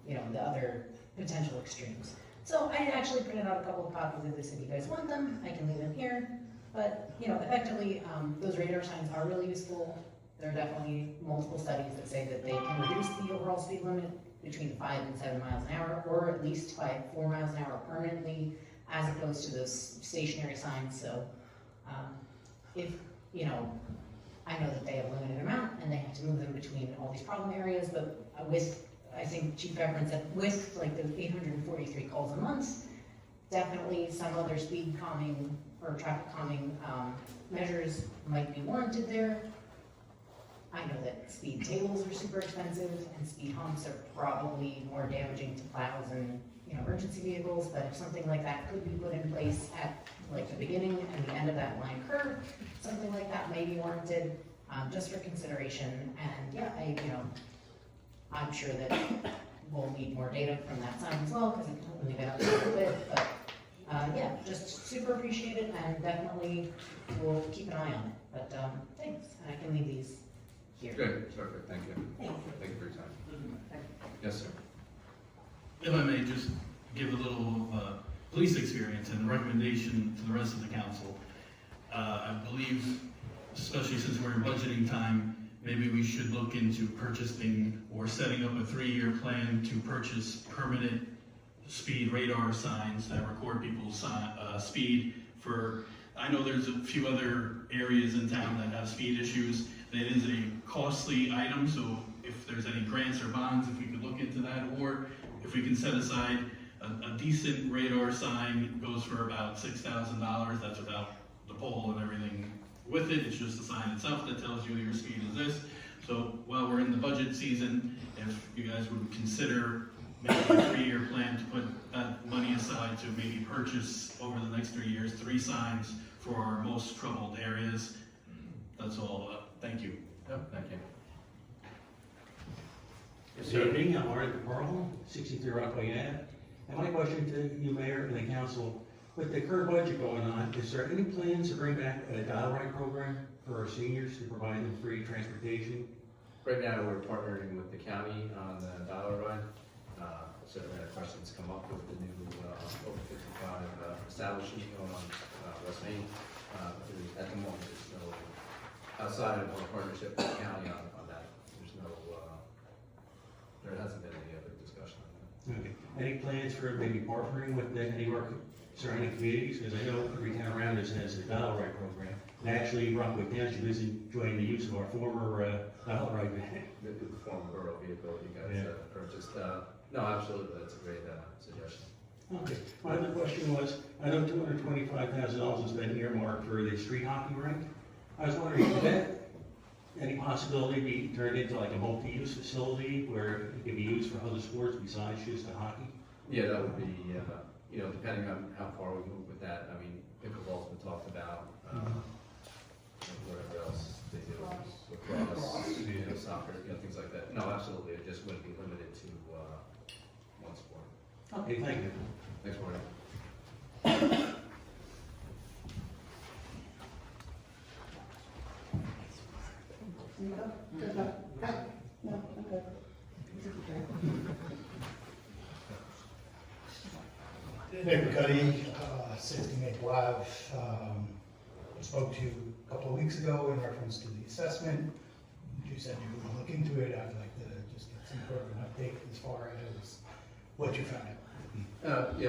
the other potential extremes. So I actually printed out a couple of copies of this if you guys want them. I can leave them here, but effectively, those radar signs are really useful. There are definitely multiple studies that say that they can reduce the overall speed limit between 5 and 7 miles an hour, or at least by 4 miles an hour permanently, as opposed to those stationary signs. So if, I know that they have a limited amount and they have to move them between all these problem areas, but with, I think Chief Pepperman said, with like those 843 calls a month, definitely some other speed calming or traffic calming measures might be warranted there. I know that speed tables are super expensive, and speed humps are probably more damaging to plows and emergency vehicles, but if something like that could be put in place at like the beginning and the end of that line curve, something like that may be warranted, just for consideration. And yeah, I'm sure that we'll need more data from that sign as well, because it can only been up a little bit, but yeah, just super appreciate it, and definitely we'll keep an eye on it. But thanks, and I can leave these here. Good, perfect, thank you. Thank you. Thank you for your time. Yes, sir. If I may just give a little police experience and recommendation to the rest of the council. I believe, especially since we're in budgeting time, maybe we should look into purchasing or setting up a 3-year plan to purchase permanent speed radar signs that record people's speed for, I know there's a few other areas in town that have speed issues. That is a costly item, so if there's any grants or bonds, if we could look into that, or if we can set aside a decent radar sign, goes for about $6,000. That's without the pole and everything with it. It's just the sign itself that tells you your speed is this. So while we're in the budget season, if you guys would consider making a 3-year plan to put that money aside to maybe purchase over the next 3 years 3 signs for our most troubled areas. That's all. Thank you. Yep, thank you. Good evening, I'm Art Borough, 63 Rockaway Ave. And my question to you, Mayor, and the council, with the current budget going on, is there any plans to bring back a dial ride program for our seniors to provide them free transportation? Right now, we're partnering with the county on the dollar ride. Certainly, questions come up with the new over 55 establishment going on West Main. At the moment, there's no, outside of our partnership with the county on that, there's no, there hasn't been any other discussion on that. Okay. Any plans for maybe partnering with any of our surrounding communities? Because I know every town around us has a dollar right program. And actually, Rockaway Township is enjoying the use of our former dollar right van. The former borough vehicle you guys Yeah. purchased. No, absolutely, that's a great suggestion. Okay, my other question was, I know $225,000 has been earmarked for the street hockey rink. I was wondering, could that, any possibility be turned into like a multi-use facility where it can be used for other sports besides just the hockey? Yeah, that would be, depending on how far we move with that, I mean, pickleball's been talked about, whatever else they do, lacrosse, soccer, things like that. No, absolutely, it just wouldn't be limited to, one sport. Okay, thank you. Thanks, Marty. Nick Cuddy, 60 Maple Ave. Spoke to you a couple of weeks ago in reference to the assessment. You said you would look into it. I'd like to just get some sort of an update as far as what you found out.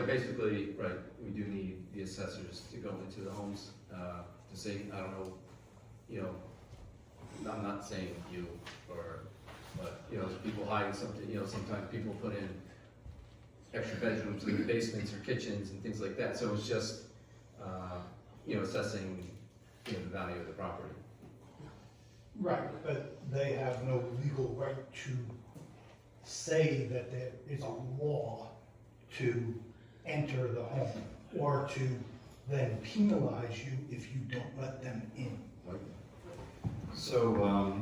Basically, right, we do need the assessors to go into the homes, to say, I don't know, I'm not saying you, but, people hiding something, sometimes people put in extra bedrooms in the basements or kitchens and things like that, so it's just, assessing, the value of the property. Right, but they have no legal right to say that there is a law to enter the home or to then penalize you if you don't let them in. So,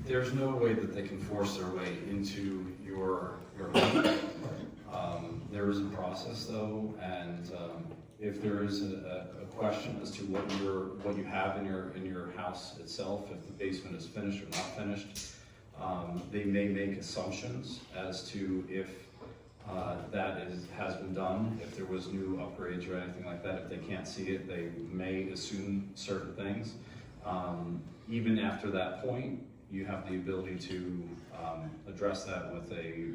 there's no way that they can force their way into your home. There is a process though, and if there is a question as to what you have in your house itself, if the basement is finished or not finished, they may make assumptions as to if has been done, if there was new upgrades or anything like that. If they can't see it, they may assume certain things. Even after that point, you have the ability to address that with a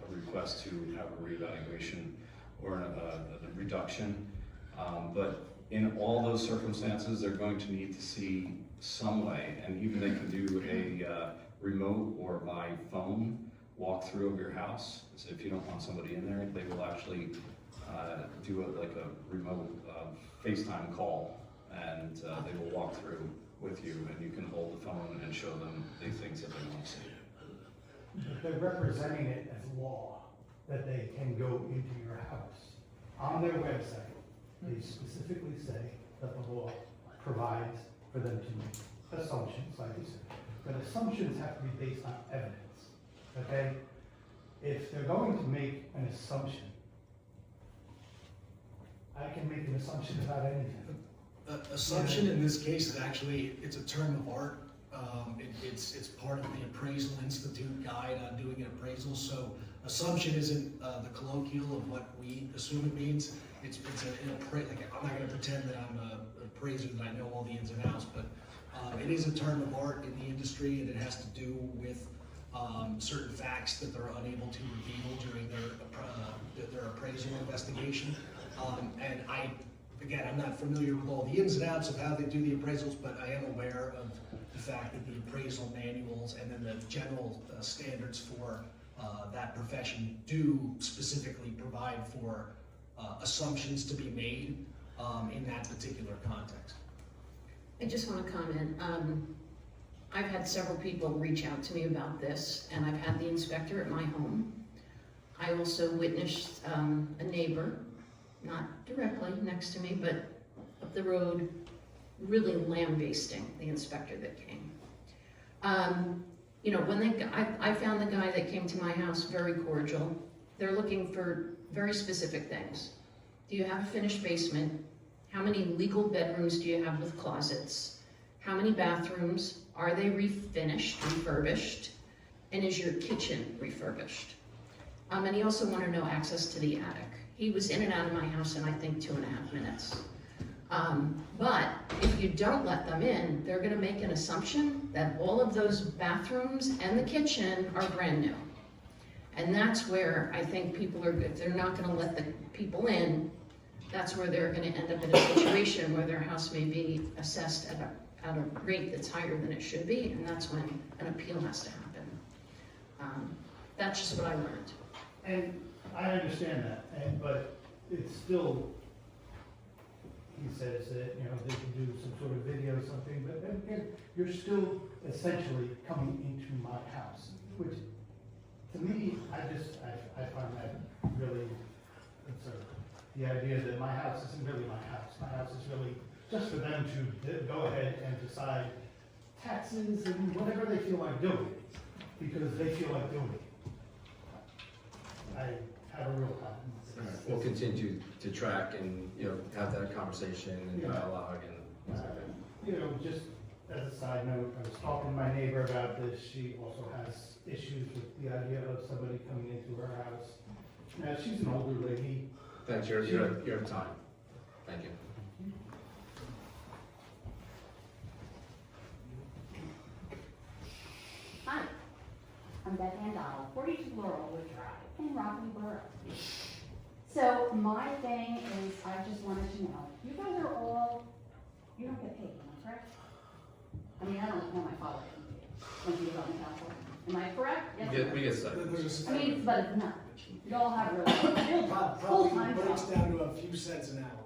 request to have a reevaluation or a reduction. But in all those circumstances, they're going to need to see some way, and even they can do a remote or by phone walkthrough of your house. So if you don't want somebody in there, they will actually do a remote FaceTime call, and they will walk through with you, and you can hold the phone and show them the things that they want to see. They're representing it as law, that they can go into your house. On their website, they specifically say that the law provides for them to make assumptions, like you said. But assumptions have to be based on evidence, okay? If they're going to make an assumption, I can make an assumption about anything. Assumption in this case is actually, it's a term of art. It's part of the Appraisal Institute guide on doing an appraisal. So assumption isn't the colloquial of what we assume it means. It's I'm not going to pretend that I'm an appraiser, that I know all the ins and outs, but it is a term of art in the industry, and it has to do with certain facts that they're unable to reveal during their appraisal investigation. And I'm not familiar with all the ins and outs of how they do the appraisals, but I am aware of the fact that the appraisal manuals and then the general standards for that profession do specifically provide for assumptions to be made in that particular context. I just want to comment. I've had several people reach out to me about this, and I've had the inspector at my home. I also witnessed a neighbor, not directly next to me, but up the road, really lambasting the inspector that came. I found the guy that came to my house very cordial. They're looking for very specific things. Do you have a finished basement? How many legal bedrooms do you have with closets? How many bathrooms? Are they refurbished? And is your kitchen refurbished? And he also wanted to know access to the attic. He was in and out of my house in, I think, 2.5 minutes. But if you don't let them in, they're gonna make an assumption that all of those bathrooms and the kitchen are brand new. And that's where I think people are good. They're not gonna let the people in that's where they're gonna end up in a situation where their house may be assessed at a rate that's higher than it should be, and that's when an appeal has to happen. That's just what I learned. And I understand that, but it's still, he says that, you know, they can do some sort of video or something, but then again, you're still essentially coming into my house, which, to me, I find that really absurd. The idea that my house isn't really my house. My house is really just for them to go ahead and decide taxes and whatever they feel like doing, because they feel like doing it. I have a real problem with this. We'll continue to track and, you know, have that conversation and Yeah. dialogue and things like that. You know, just as a side note, I was talking to my neighbor about this. She also has issues with the idea of somebody coming into her house. Now, she's an older lady. Thanks, you're at time. Thank you. Hi, I'm Beth Ann Donald, 42 Laurelwood Drive in Rockaway Borough. So my thing is, I just wanted to know, you guys are all, you don't get paid, am I correct? I mean, I don't know my father when he was on the council. Am I correct? Yes. We get stipends. I mean, but it's not. You all have really full-time Probably breaks jobs. down to a few cents an hour.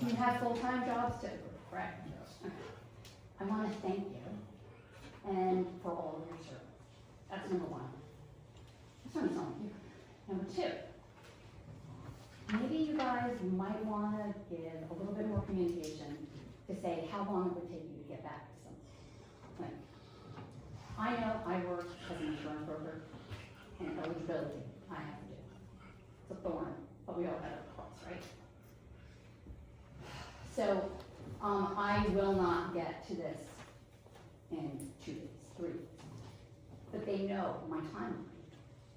You have full-time jobs too, correct? Yes. Okay. I want to thank you and for all of your service. That's number one. That's not something here. Number two, maybe you guys might want to give a little bit more communication to say how long it would take you to get back to something. Like, I know I work as an insurance broker, and eligibility I have to do. It's a thorn, but we all got to cross, right? So, I will not get to this in 2 days, 3 days. But they know my timeline.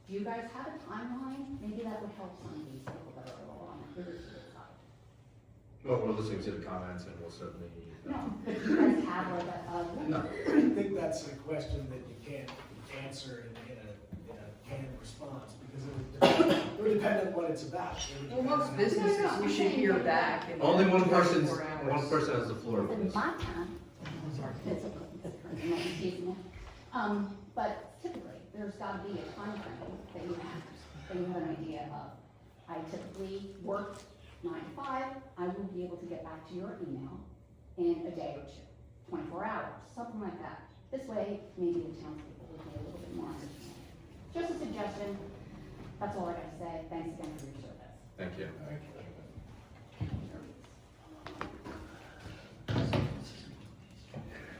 Do you guys have a timeline? Maybe that would help some of these people that are a little on the irritable side. Well, we're listening to the comments and we'll certainly. No, but do you guys have like a No. I think that's a question that you can't answer in a canned response, because it would depend on what it's about. It would Well, depend most on- businesses, you should hear back. in Only one person 24 hours. has the floor for In this. my time, it's a, excuse me. But typically, there's gotta be a time frame that you have an idea of. I typically work 9 to 5, I will be able to get back to your email in a day or two, 24 hours, something like that. This way, maybe the townspeople will be a little bit more understanding. Just a suggestion, that's all I gotta say, thanks again for your service. Thank you.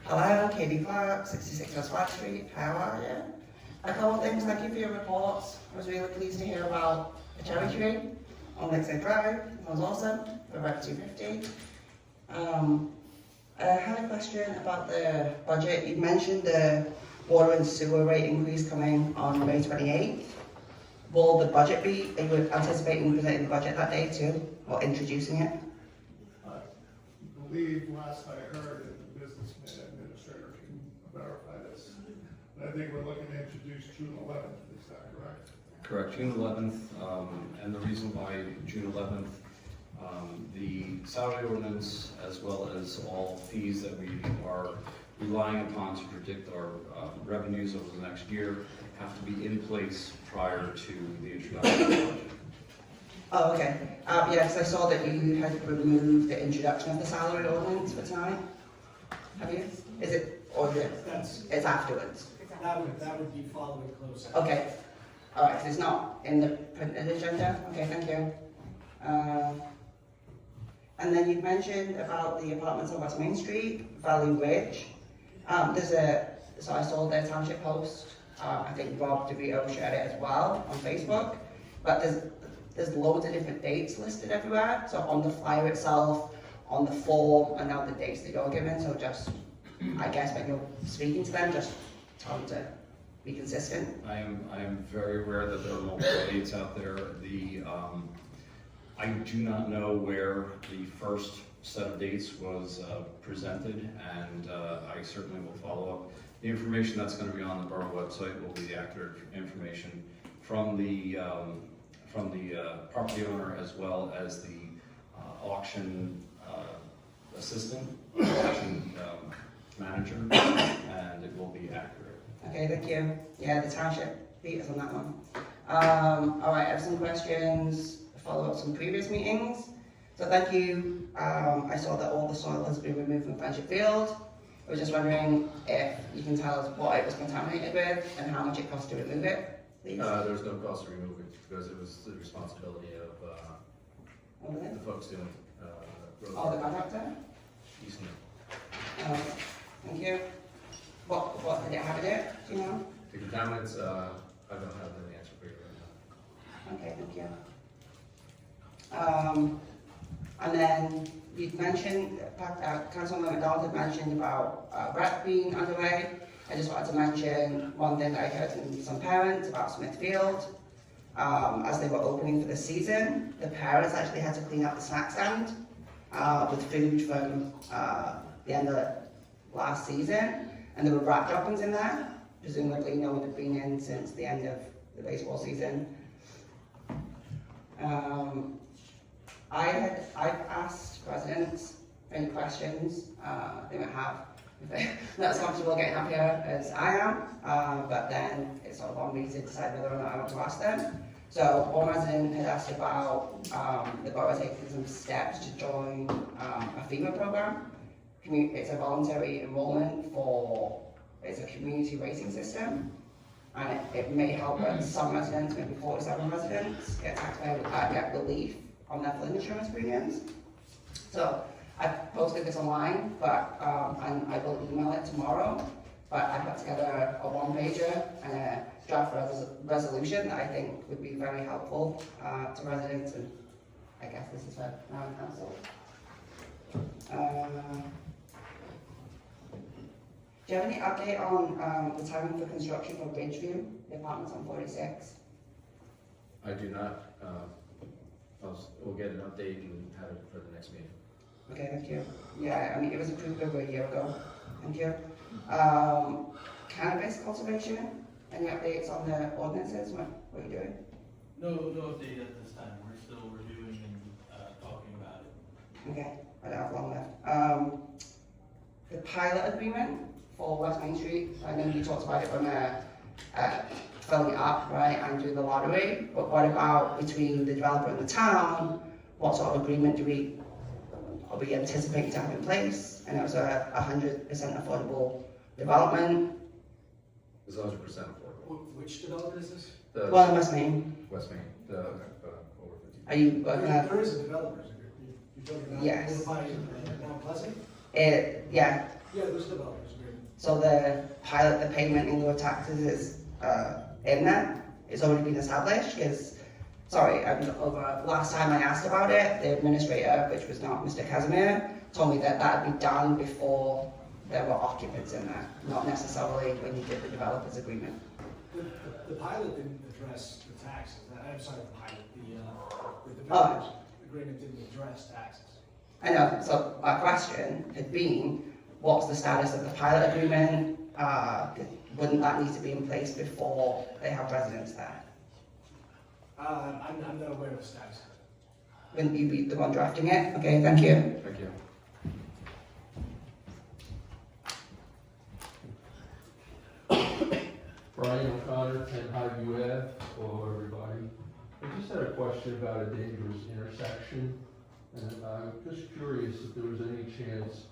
Hello, Katie Clark, 66 West White Street. How are you? A couple of things, thank you for your reports. I was really pleased to hear about the cherry tree on Lakeside Drive. That was awesome, for about 250. I had a question about the budget. You mentioned the water and sewer rate increase coming on May 28th. Will the budget be, are you anticipating presenting the budget that day too, or introducing it? I believe last I heard that the business administrator can verify this. I think we're looking to introduce June 11th, is that correct? Correct, June 11th, and the reason why June 11th, the salary ordinance, as well as all fees that we are relying upon to predict our revenues over the next year, have to be in place prior to the introduction of the budget. Oh, okay. Yes, I saw that you had removed the introduction of the salary ordinance for tonight. Have you? Is it, or is it, it's afterwards? That would be following close. Okay. All right, so it's not in the printed agenda? Okay, thank you. And then you mentioned about the apartments on West Main Street, Valley Ridge. So I saw their township post. I think Rob DeVito shared it as well on Facebook. But there's loads of different dates listed everywhere. So on the flyer itself, on the form, and now the dates that you're given. So just, I guess when you're speaking to them, just tell them to be consistent. I am very aware that there are multiple dates out there. I do not know where the first set of dates was presented, and I certainly will follow up. The information that's going to be on the borough website will be the accurate information from the property owner, as well as the auction assistant, auction manager, and it will be accurate. Okay, thank you. Yeah, the township beat us on that one. All right, I have some questions, follow-ups from previous meetings. So thank you. I saw that all the soil has been removed from Friendship Field. I was just wondering if you can tell us what it was contaminated with and how much it cost to remove it, please. There was no cost to remove it because it was the responsibility of the folks doing road Oh, the work. contractor? Eastman. Thank you. What did it have in it, do you know? The contaminants, I don't have the answer for you right now. Okay, thank you. And then you mentioned, Councilman McDonald had mentioned about rec being underway. I just wanted to mention one thing that I heard from some parents about Smithfield. As they were opening for the season, the parents actually had to clean up the snack stand with food from the end of last season, and there were rat droppings in there. Presumably no one had been in since the end of the baseball season. I've asked residents any questions they might have. If they're not as comfortable getting up here as I am, but then it's sort of on me to decide whether or not I want to ask them. So one resident had asked about the borough taking some steps to join a FEMA program. It's a voluntary enrollment it's a community rating system, and it may help some residents, maybe 47 residents, get relief on their flood insurance premiums. So I posted this online, but and I will email it tomorrow. But I put together a one-pager and a draft resolution that I think would be very helpful to residents, and I guess this is for council. Do you have any update on the timing for construction for Ridgeview, the apartments on 46? I do not. We'll get an update and have it for the next meeting. Okay, thank you. Yeah, I mean, it was approved over a year ago. Thank you. Cannabis cultivation, any updates on the ordinances? What are you doing? No update at this time. We're still reviewing and talking about it. Okay, I don't have long left. The pilot agreement for West Main Street, I know you talked about it from filling it up, right, and doing the lottery, but what about between the developer and the town? What sort of agreement are we anticipating to have in place? And it was 100% affordable development. It's 100% affordable. Which development is this? Well, West Main. West Main, over 50. Are you working at? There is a developer's agreement. You're talking about Yes. over by Mount Pleasant? Yeah. Yeah, there's a developer's agreement. So the pilot, the payment in lieu of taxes is in there. It's already been established because, last time I asked about it, the administrator, which was not Mr. Casimir, told me that that would be done before there were occupants in there, not necessarily when you did the developer's agreement. The pilot didn't address the taxes. I'm sorry, the pilot, the developer's agreement didn't address taxes. I know, so my question had been, what's the status of the pilot agreement? Wouldn't that need to be in place before they have residents there? I'm not aware of the status. Wouldn't you be the one drafting it? Okay, thank you. Thank you. Brian O'Connor, 10 Highview Ave. Hello, everybody. I just had a question about a dangerous intersection, and I'm just curious if there was any chance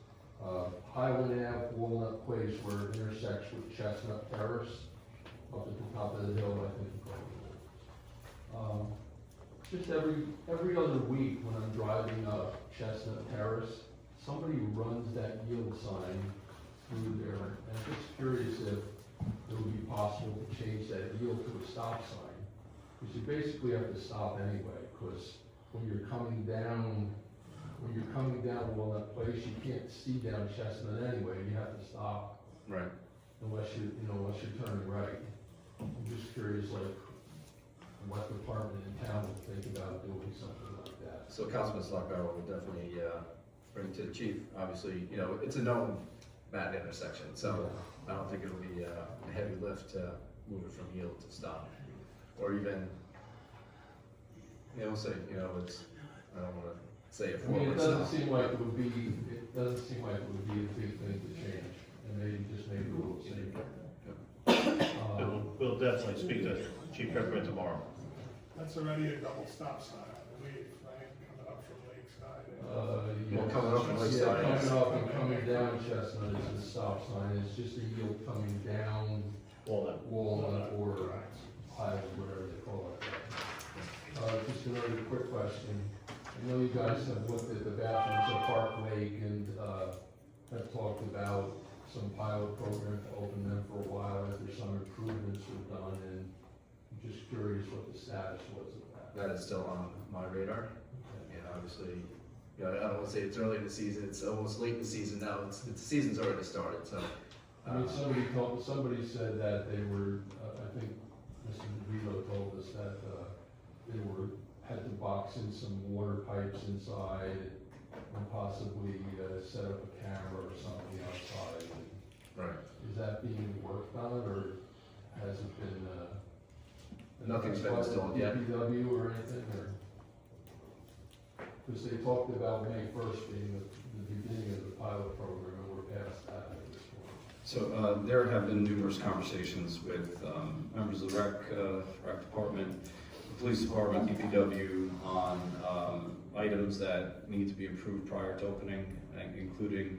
Highland Ave, Walnut Place, where it intersects with Chestnut Terrace, up at the top of the hill, I think you call it. Just every other week when I'm driving up Chestnut Terrace, somebody runs that yield sign through there, and I'm just curious if it would be possible to change that yield to a stop sign, because you basically have to stop anyway, because when you're coming down Walnut Place, you can't see down Chestnut anyway, you have to stop. Right. Unless you're turning right. I'm just curious, like, what department in town would think about doing something like that. So Councilman Slockow will definitely bring to the chief. Obviously, it's a known bad intersection, so I don't think it'll be a heavy lift to move it from yield to stop, or even, we'll say, I don't want to say it I mean, forward. it doesn't seem like it would be a big thing to change, and maybe just make it a little safer. We'll definitely speak to Chief Pepperman tomorrow. That's already a double stop sign, I believe, right, coming up from Lakeside. Yeah, Well, coming up from yeah, Lakeside. coming up and coming down Chestnut is the stop sign, it's just a yield coming down Walnut or Highway, whatever they call it. Just another quick question. I know you guys have looked at the bathrooms at Park Lake and, have talked about some pilot program to open them for a while after some improvements were done, and I'm just curious what the status was of that. That is still on my radar. And obviously, I don't want to say it's early in the season, it's almost late in the season now, the season's already started, so. I mean, somebody said that they were, I think Mr. DeVito told us that, they had to box in some water pipes inside and possibly, set up a camera or something outside. Right. Is that being worked on, or has it been, Nothing's been installed yet. DPW or anything, or? Because they talked about May 1st being the beginning of the pilot program, and we're past that at this point. So there have been numerous conversations with members of the rec department, the police department, DPW on items that need to be improved prior to opening, including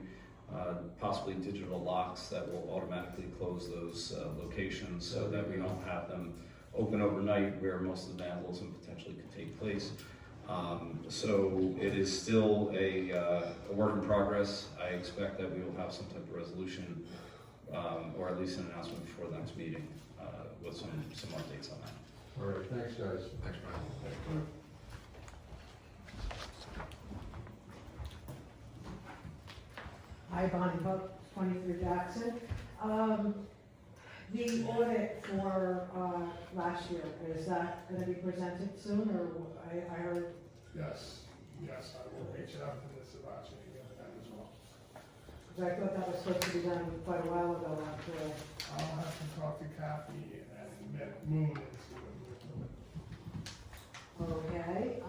possibly digital locks that will automatically close those locations so that we don't have them open overnight where most of the vandalism potentially could take place. So it is still a work in progress. I expect that we will have some type of resolution or at least an announcement before the next meeting with some updates on that. All right, thanks, guys. Thanks, Brian. Hi, Bonnie Hook, 23 Jackson. The audit for last year, is that going to be presented soon, or I heard? Yes, I will reach out to Ms. Sabachi and get that as well. Because I thought that was supposed to be done quite a while ago, actually. I'll have to talk to Kathy and Moon and see what we're doing. Okay,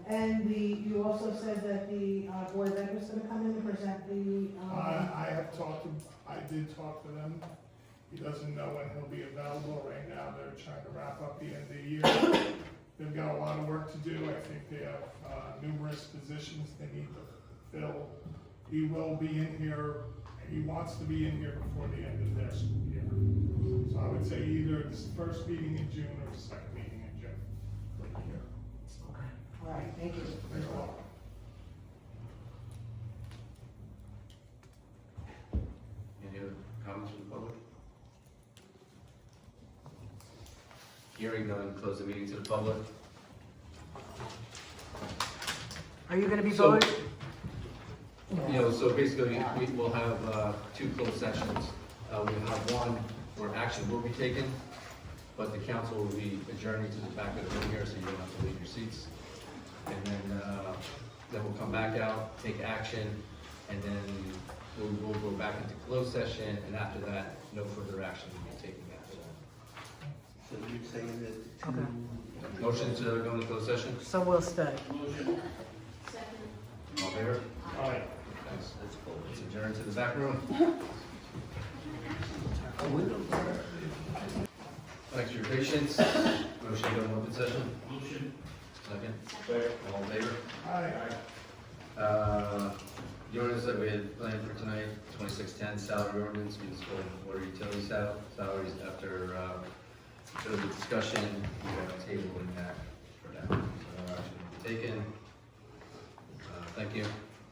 and you also said that the board of ed was going to come in and present the. I did talk to them. He doesn't know when he'll be available. Right now, they're trying to wrap up the end of the year. They've got a lot of work to do. I think they have numerous positions they need to fill. He will be in here, he wants to be in here before the end of their school year. So I would say either this first meeting in June or the second meeting in June for the year. Okay, all right, thank you. Thanks a lot. Any other comments from the public? Hearing none, close the meeting to the public. Are you going to be So- voting? So basically, we will have two closed sessions. We'll have one where action will be taken, but the council will be adjourning to the back of the room here, so you don't have to leave your seats. And then we'll come back out, take action, and then we'll go back into closed session, and after that, no further action will be taken after that. So you're saying that? Okay, Motion to go into closed session? so we'll stay. All in favor? All right. Thanks. Let's adjourn to the back room. Thanks for your patience. Motion to go into open session? Motion. Second? All in favor? Hi. The ordinance that we had planned for tonight, 2610 salary ordinance, municipal water utility salaries after further discussion, we have tabling that for now. So no action will be taken. Thank you.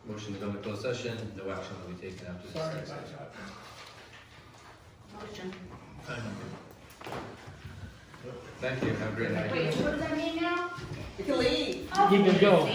Motion to go into closed session, no action will be taken after this. Sorry about that. Motion. Thank you, have a great night. Wait, what does that mean now? You can leave. You can go.